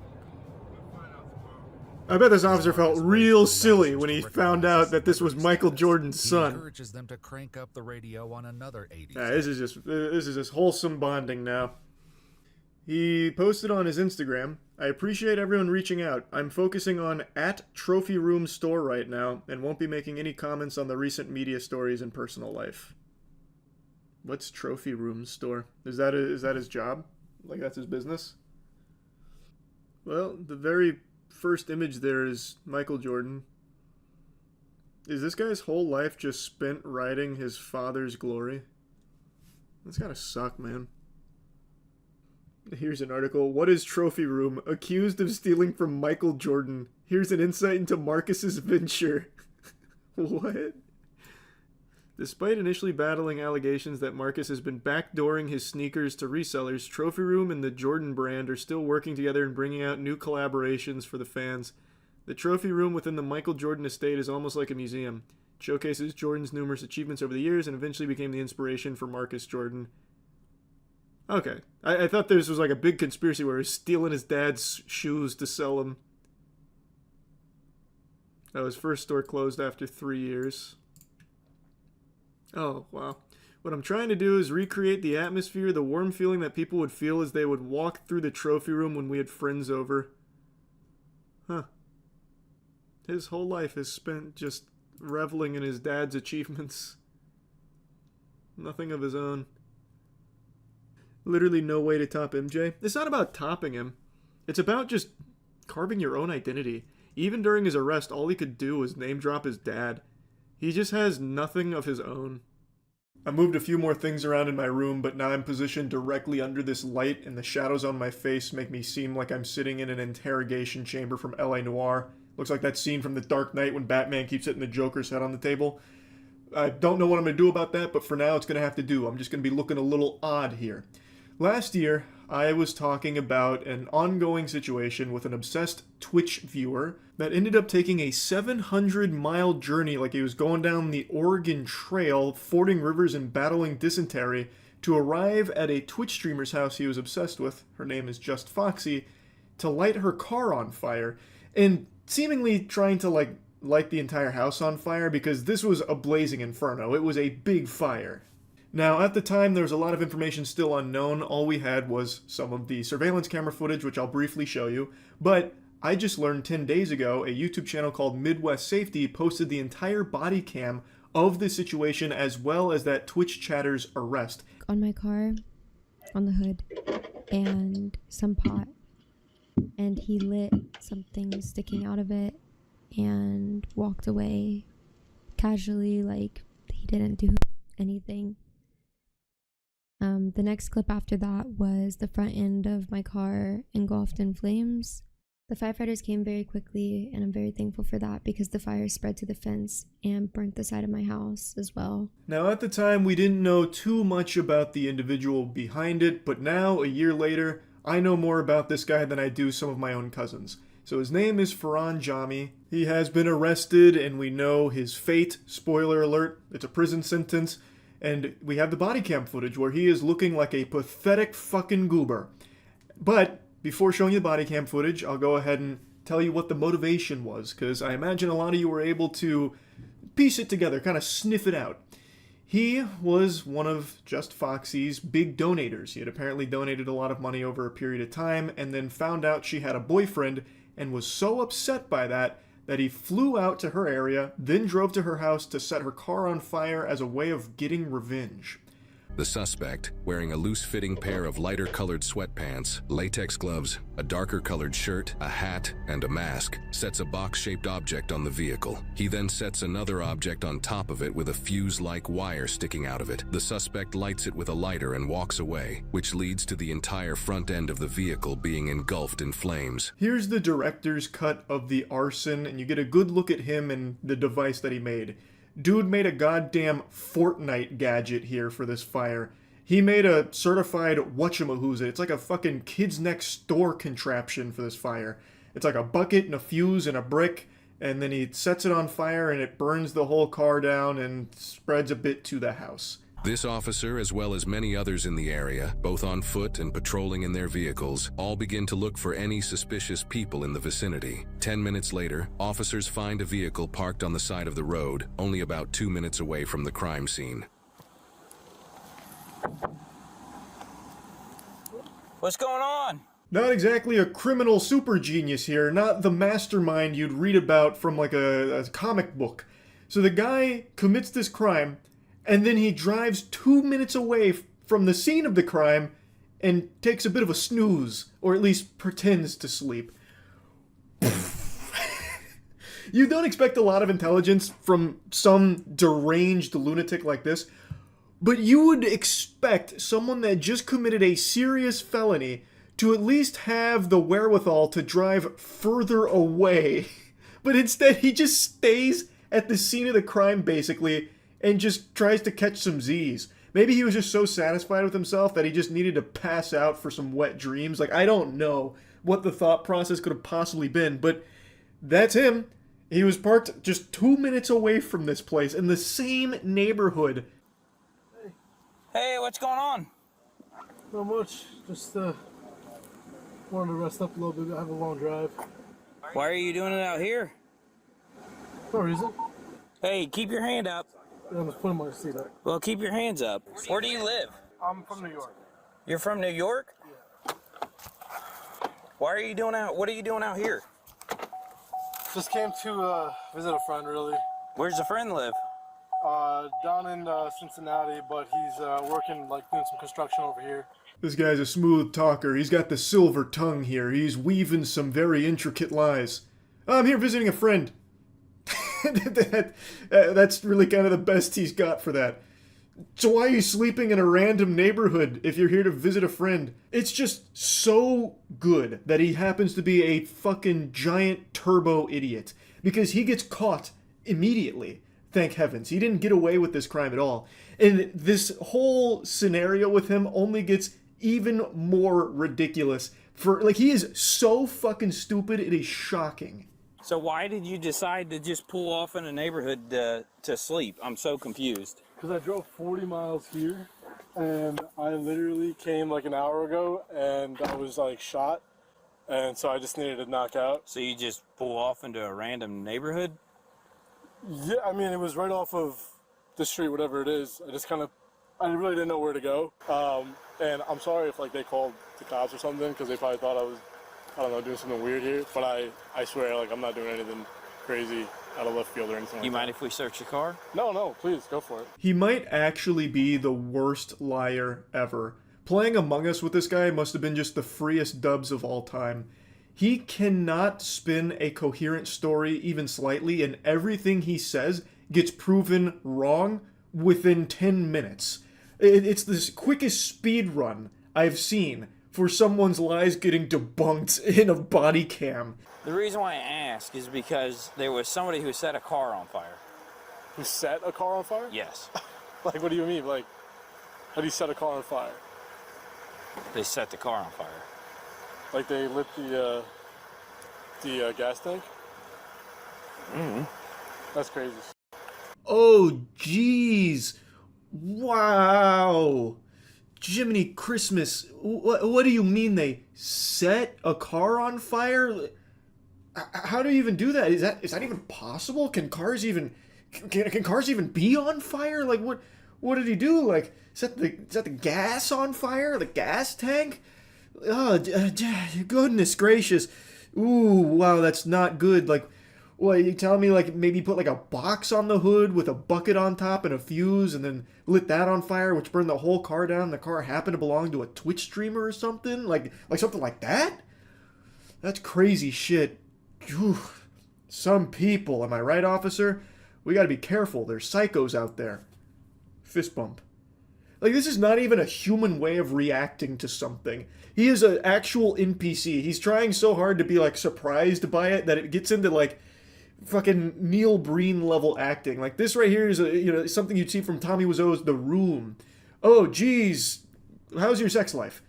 We'll find out tomorrow. I bet this officer felt real silly when he found out that this was Michael Jordan's son. He encourages them to crank up the radio on another 80s. Yeah, this is just wholesome bonding now. He posted on his Instagram, "I appreciate everyone reaching out. I'm focusing on @Trophy Room Store right now and won't be making any comments on the recent media stories and personal life." What's Trophy Room Store? Is that his job? Like that's his business? Well, the very first image there is Michael Jordan. Is this guy's whole life just spent riding his father's glory? That's gotta suck, man. Here's an article. What is Trophy Room? Accused of stealing from Michael Jordan. Here's an insight into Marcus's venture. What? Despite initially battling allegations that Marcus has been backdooring his sneakers to resellers, Trophy Room and the Jordan brand are still working together and bringing out new collaborations for the fans. The Trophy Room within the Michael Jordan estate is almost like a museum. It showcases Jordan's numerous achievements over the years and eventually became the inspiration for Marcus Jordan. Okay. I thought this was like a big conspiracy where he's stealing his dad's shoes to sell them. Oh, his first store closed after 3 years. Oh, wow. What I'm trying to do is recreate the atmosphere, the warm feeling that people would feel as they would walk through the trophy room when we had friends over. Huh. His whole life is spent just reveling in his dad's achievements. Nothing of his own. Literally no way to top MJ. It's not about topping him. It's about just carving your own identity. Even during his arrest, all he could do was name drop his dad. He just has nothing of his own. I moved a few more things around in my room, but now I'm positioned directly under this light, and the shadows on my face make me seem like I'm sitting in an interrogation chamber from L.A. Noire. Looks like that scene from The Dark Knight when Batman keeps hitting the Joker's head on the table. I don't know what I'm going to do about that, but for now it's going to have to do. I'm just going to be looking a little odd here. Last year, I was talking about an ongoing situation with an obsessed Twitch viewer that ended up taking a 700-mile journey like he was going down the Oregon Trail, fording rivers and battling dysentery, to arrive at a Twitch streamer's house he was obsessed with, her name is Just Foxy, to light her car on fire, and seemingly trying to light the entire house on fire because this was a blazing inferno. It was a big fire. Now, at the time, there was a lot of information still unknown. All we had was some of the surveillance camera footage, which I'll briefly show you. But I just learned 10 days ago, a YouTube channel called Midwest Safety posted the entire body cam of the situation as well as that Twitch chatter's arrest. On my car, on the hood, and some pot. And he lit something sticking out of it and walked away casually like he didn't do anything. The next clip after that was the front end of my car engulfed in flames. The firefighters came very quickly, and I'm very thankful for that because the fire spread to the fence and burnt the side of my house as well. Now, at the time, we didn't know too much about the individual behind it, but now, a year later, I know more about this guy than I do some of my own cousins. So his name is Farhan Jami. He has been arrested, and we know his fate. Spoiler alert, it's a prison sentence. And we have the body cam footage where he is looking like a pathetic fucking goober. But before showing you the body cam footage, I'll go ahead and tell you what the motivation was, because I imagine a lot of you were able to piece it together, kind of sniff it out. He was one of Just Foxy's big donators. He had apparently donated a lot of money over a period of time, and then found out she had a boyfriend, and was so upset by that he flew out to her area, then drove to her house to set her car on fire as a way of getting revenge. The suspect, wearing a loose-fitting pair of lighter-colored sweatpants, latex gloves, a darker-colored shirt, a hat, and a mask, sets a box-shaped object on the vehicle. He then sets another object on top of it with a fuse-like wire sticking out of it. The suspect lights it with a lighter and walks away, which leads to the entire front end of the vehicle being engulfed in flames. Here's the director's cut of the arson, and you get a good look at him and the device that he made. dude made a goddamn Fortnite gadget here for this fire. He made a certified whatchamahooza. It's like a fucking kids next door contraption for this fire. It's like a bucket and a fuse and a brick, and then he sets it on fire and it burns the whole car down and spreads a bit to the house. This officer, as well as many others in the area, both on foot and patrolling in their vehicles, all begin to look for any suspicious people in the vicinity. 10 minutes later, officers find a vehicle parked on the side of the road, only about 2 minutes away from the crime scene. What's going on? Not exactly a criminal super genius here, not the mastermind you'd read about from like a comic book. So the guy commits this crime, and then he drives 2 minutes away from the scene of the crime and takes a bit of a snooze, or at least pretends to sleep. You don't expect a lot of intelligence from some deranged lunatic like this, but you would expect someone that just committed a serious felony to at least have the wherewithal to drive further away. But instead, he just stays at the scene of the crime, basically, and just tries to catch some Z's. Maybe he was just so satisfied with himself that he just needed to pass out for some wet dreams. Like, I don't know what the thought process could have possibly been, but that's him. He was parked just 2 minutes away from this place in the same neighborhood. Hey, what's going on? Not much. Just wanted to rest up a little bit. I have a long drive. Why are you doing it out here? No reason. Hey, keep your hand up. I'm just putting my seat up. Well, keep your hands up. Where do you live? I'm from New York. You're from New York? Yeah. Why are you doing out? What are you doing out here? Just came to visit a friend, really. Where's the friend live? Down in Cincinnati, but he's working, like, doing some construction over here. This guy's a smooth talker. He's got the silver tongue here. He's weaving some very intricate lies. I'm here visiting a friend. That's really kind of the best he's got for that. So why are you sleeping in a random neighborhood if you're here to visit a friend? It's just so good that he happens to be a fucking giant turbo idiot. Because he gets caught immediately. Thank heavens. He didn't get away with this crime at all. And this whole scenario with him only gets even more ridiculous. He is so fucking stupid, it is shocking. So why did you decide to just pull off in a neighborhood to sleep? I'm so confused. Because I drove 40 miles here, and I literally came like an hour ago, and I was like shot, and so I just needed to knock out. So you just pull off into a random neighborhood? Yeah, I mean, it was right off of the street, whatever it is. I really didn't know where to go. And I'm sorry if like they called the cops or something, because they probably thought I was, I don't know, doing something weird here. But I swear, like, I'm not doing anything crazy out of left field or anything. You mind if we search your car? No, please, go for it. He might actually be the worst liar ever. Playing Among Us with this guy must have been just the freest dubs of all time. He cannot spin a coherent story even slightly, and everything he says gets proven wrong within 10 minutes. It's the quickest speed run I've seen for someone's lies getting debunked in a body cam. The reason why I ask is because there was somebody who set a car on fire. Who set a car on fire? Yes. Like, what do you mean? Like, how do you set a car on fire? They set the car on fire. Like they lit the gas tank? Mm-hmm. That's crazy. Oh, jeez. Wow. Jiminy Christmas. What do you mean they set a car on fire? How do you even do that? Is that even possible? Can cars even be on fire? Like, what did he do? Like, set the gas on fire? The gas tank? Oh, goodness gracious. Ooh, wow, that's not good. Like, what, you telling me, like, maybe put, like, a box on the hood with a bucket on top and a fuse and then lit that on fire, which burned the whole car down, and the car happened to belong to a Twitch streamer or something? Like something like that? That's crazy shit. Whew. Some people, am I right, officer? We gotta be careful. There's psychos out there. Fist bump. Like, this is not even a human way of reacting to something. He is an actual NPC. He's trying so hard to be, like, surprised by it that it gets into, like, fucking Neil Breen level acting. Like this right here is something you'd see from Tommy Wiseau's The Room. Oh, geez, how's your sex life?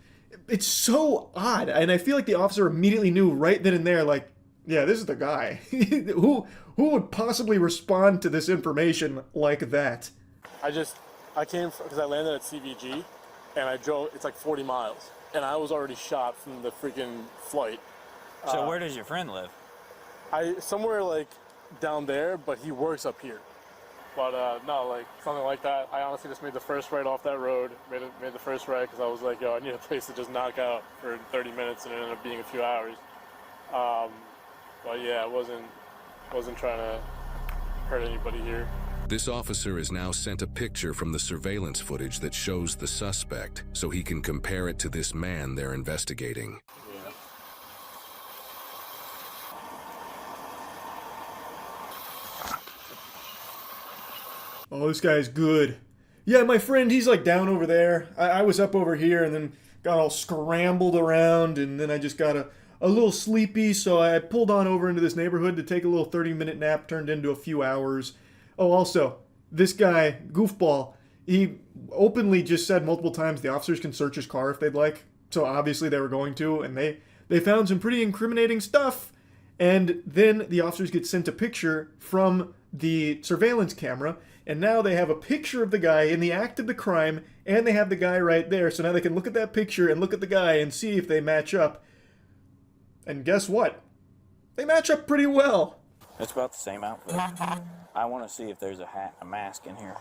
It's so odd, and I feel like the officer immediately knew right then and there, like, yeah, this is the guy. Who would possibly respond to this information like that? I came because I landed at CVG, and I drove. It's like 40 miles, and I was already shot from the freaking flight. So where does your friend live? Somewhere like down there, but he works up here. But no, like something like that. I honestly just made the first right off that road. Made the first right because I was like, yo, I need a place to just knock out for 30 minutes, and it ended up being a few hours. But yeah, I wasn't trying to hurt anybody here. This officer is now sent a picture from the surveillance footage that shows the suspect, so he can compare it to this man they're investigating. Yeah. Oh, this guy's good. Yeah, my friend, he's like down over there. I was up over here and then got all scrambled around, and then I just got a little sleepy, so I pulled on over into this neighborhood to take a little 30-minute nap, turned into a few hours. Oh, also, this guy, goofball, he openly just said multiple times the officers can search his car if they'd like. So obviously they were going to, and they found some pretty incriminating stuff. And then the officers get sent a picture from the surveillance camera, and now they have a picture of the guy in the act of the crime, and they have the guy right there. So now they can look at that picture and look at the guy and see if they match up. And guess what? They match up pretty well. It's about the same outfit. I want to see if there's a mask in here.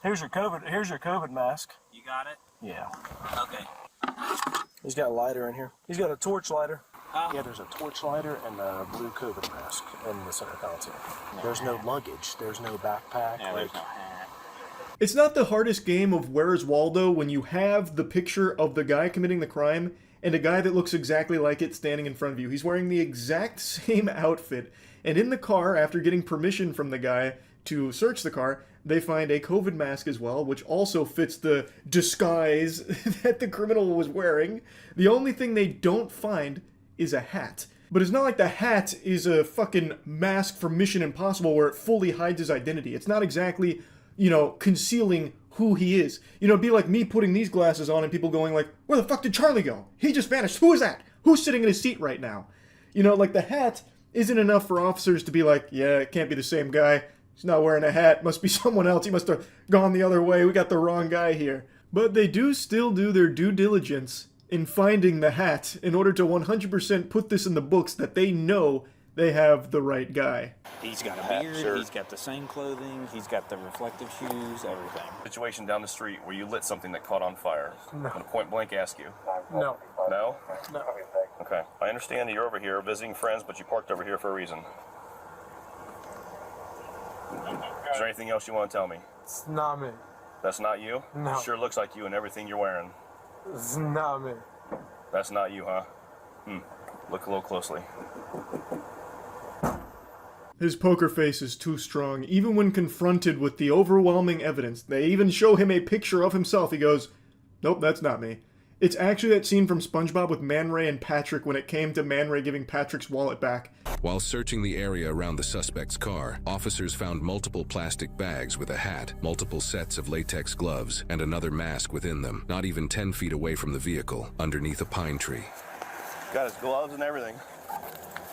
Here's your COVID mask. You got it? Yeah. Okay. He's got a lighter in here. He's got a torch lighter. Yeah, there's a torch lighter and a blue COVID mask in the center console. There's no luggage. There's no backpack. Yeah, there's no hat. It's not the hardest game of Where's Waldo when you have the picture of the guy committing the crime and a guy that looks exactly like it standing in front of you. He's wearing the exact same outfit. And in the car, after getting permission from the guy to search the car, they find a COVID mask as well, which also fits the disguise that the criminal was wearing. The only thing they don't find is a hat. But it's not like the hat is a fucking mask from Mission Impossible where it fully hides his identity. It's not exactly, concealing who he is. It'd be like me putting these glasses on and people going like, where the fuck did Charlie go? He just vanished. Who is that? Who's sitting in his seat right now? Like the hat isn't enough for officers to be like, yeah, it can't be the same guy. He's not wearing a hat. Must be someone else. He must have gone the other way. We got the wrong guy here. But they do still do their due diligence in finding the hat in order to 100% put this in the books that they know they have the right guy. He's got a beard, he's got the same clothing, he's got the reflective shoes, everything. Situation down the street where you lit something that caught on fire. No. I'm gonna point blank ask you. No. No? No. Okay. I understand that you're over here visiting friends, but you parked over here for a reason. Is there anything else you want to tell me? It's not me. That's not you? No. It sure looks like you and everything you're wearing. It's not me. That's not you, huh? Look a little closely. His poker face is too strong. Even when confronted with the overwhelming evidence, they even show him a picture of himself. He goes, nope, that's not me. It's actually that scene from SpongeBob with Man Ray and Patrick when it came to Man Ray giving Patrick's wallet back. While searching the area around the suspect's car, officers found multiple plastic bags with a hat, multiple sets of latex gloves, and another mask within them, not even 10 feet away from the vehicle, underneath a pine tree. Got his gloves and everything.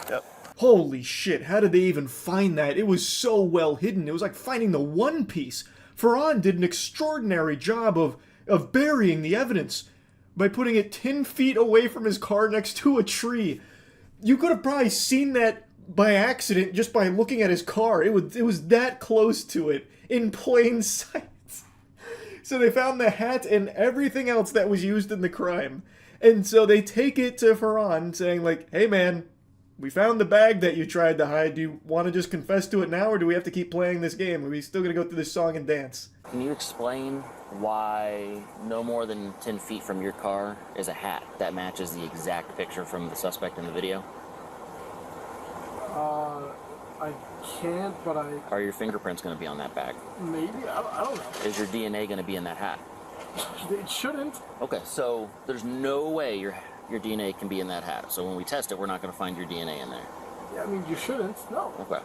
Yep. Holy shit, how did they even find that? It was so well hidden. It was like finding the One Piece. Ferran did an extraordinary job of burying the evidence by putting it 10 feet away from his car next to a tree. You could have probably seen that by accident just by looking at his car. It was that close to it in plain sight. So they found the hat and everything else that was used in the crime. And so they take it to Ferran saying like, hey man, we found the bag that you tried to hide. Do you want to just confess to it now, or do we have to keep playing this game? Are we still going to go through this song and dance? Can you explain why no more than 10 feet from your car is a hat that matches the exact picture from the suspect in the video? I can't, but Are your fingerprints going to be on that bag? maybe, I don't know. Is your DNA going to be in that hat? It shouldn't. Okay, so there's no way your DNA can be in that hat. So when we test it, we're not going to find your DNA in there. Yeah, I mean, you shouldn't, no. Okay.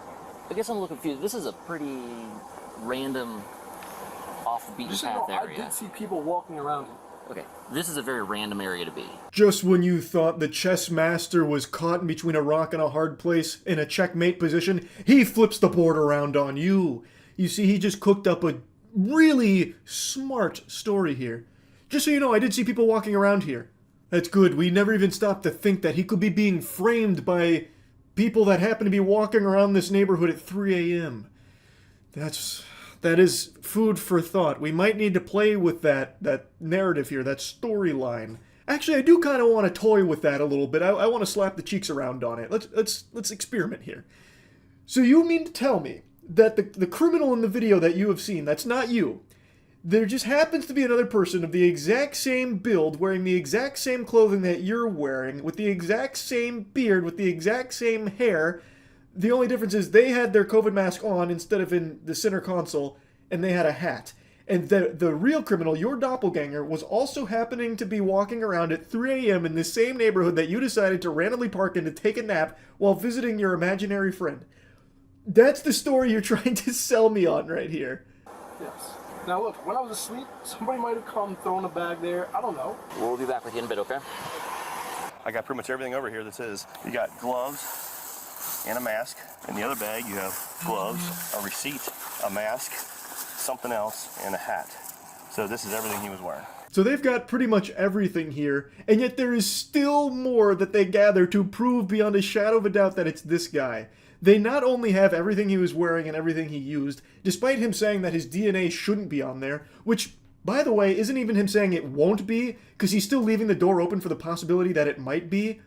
I guess I'm a little confused. This is a pretty random, off the beaten path area. I did see people walking around it. Okay, this is a very random area to be. Just when you thought the chess master was caught in between a rock and a hard place in a checkmate position, he flips the board around on you. You see, he just cooked up a really smart story here. Just so you know, I did see people walking around here. That's good. We never even stopped to think that he could be being framed by people that happen to be walking around this neighborhood at 3 a.m. That is food for thought. We might need to play with that narrative here, that storyline. Actually, I do kind of want to toy with that a little bit. I want to slap the cheeks around on it. Let's experiment here. So you mean to tell me that the criminal in the video that you have seen, that's not you. There just happens to be another person of the exact same build, wearing the exact same clothing that you're wearing, with the exact same beard, with the exact same hair. The only difference is they had their COVID mask on instead of in the center console, and they had a hat. And the real criminal, your doppelganger, was also happening to be walking around at 3 a.m. in the same neighborhood that you decided to randomly park in to take a nap while visiting your imaginary friend. That's the story you're trying to sell me on right here. Yes. Now look, when I was asleep, somebody might have come thrown a bag there. I don't know. We'll be back with you in a bit, okay? I got pretty much everything over here that says you got gloves and a mask. In the other bag, you have gloves, a receipt, a mask, something else, and a hat. So this is everything he was wearing. So they've got pretty much everything here, and yet there is still more that they gather to prove beyond a shadow of a doubt that it's this guy. They not only have everything he was wearing and everything he used, despite him saying that his DNA shouldn't be on there, which, by the way, isn't even him saying it won't be, because he's still leaving the door open for the possibility that it might be.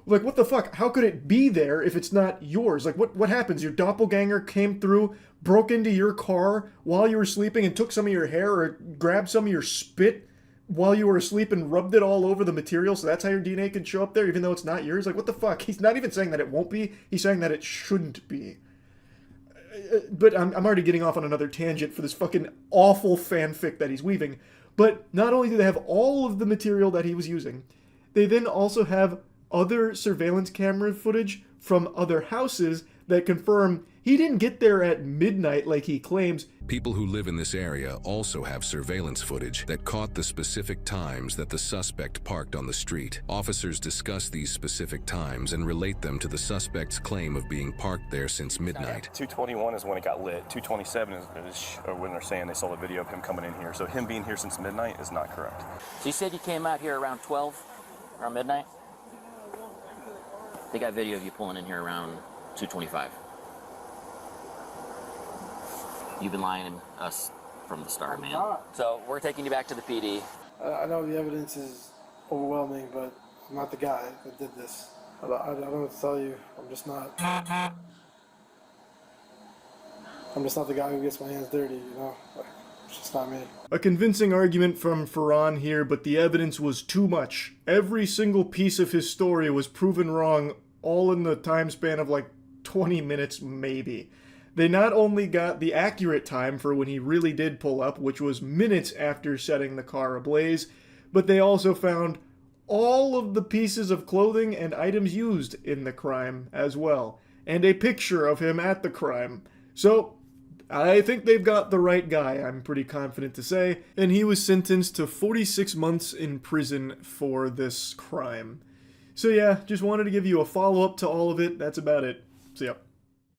Like, what the fuck? How could it be there if it's not yours? Like, what happens? Your doppelganger came through, broke into your car while you were sleeping and took some of your hair or grabbed some of your spit while you were asleep and rubbed it all over the material, so that's how your DNA can show up there even though it's not yours? Like, what the fuck? He's not even saying that it won't be, he's saying that it shouldn't be. But I'm already getting off on another tangent for this fucking awful fanfic that he's weaving. But not only do they have all of the material that he was using, they then also have other surveillance camera footage from other houses that confirm he didn't get there at midnight like he claims. People who live in this area also have surveillance footage that caught the specific times that the suspect parked on the street. Officers discuss these specific times and relate them to the suspect's claim of being parked there since midnight. 2:21 is when it got lit. 2:27 is when they're saying they saw the video of him coming in here. So him being here since midnight is not correct. So you said you came out here around 12, around midnight? They got video of you pulling in here around 2:25. You've been lying to us from the start, man. So we're taking you back to the PD. I know the evidence is overwhelming, but I'm not the guy that did this. I don't know what to tell you. I'm just not the guy who gets my hands dirty, you know? Like, it's just not me. A convincing argument from Ferran here, but the evidence was too much. Every single piece of his story was proven wrong, all in the time span of like 20 minutes maybe. They not only got the accurate time for when he really did pull up, which was minutes after setting the car ablaze, but they also found all of the pieces of clothing and items used in the crime as well, and a picture of him at the crime. So, I think they've got the right guy, I'm pretty confident to say, and he was sentenced to 46 months in prison for this crime. So yeah, just wanted to give you a follow-up to all of it. That's about it. See ya.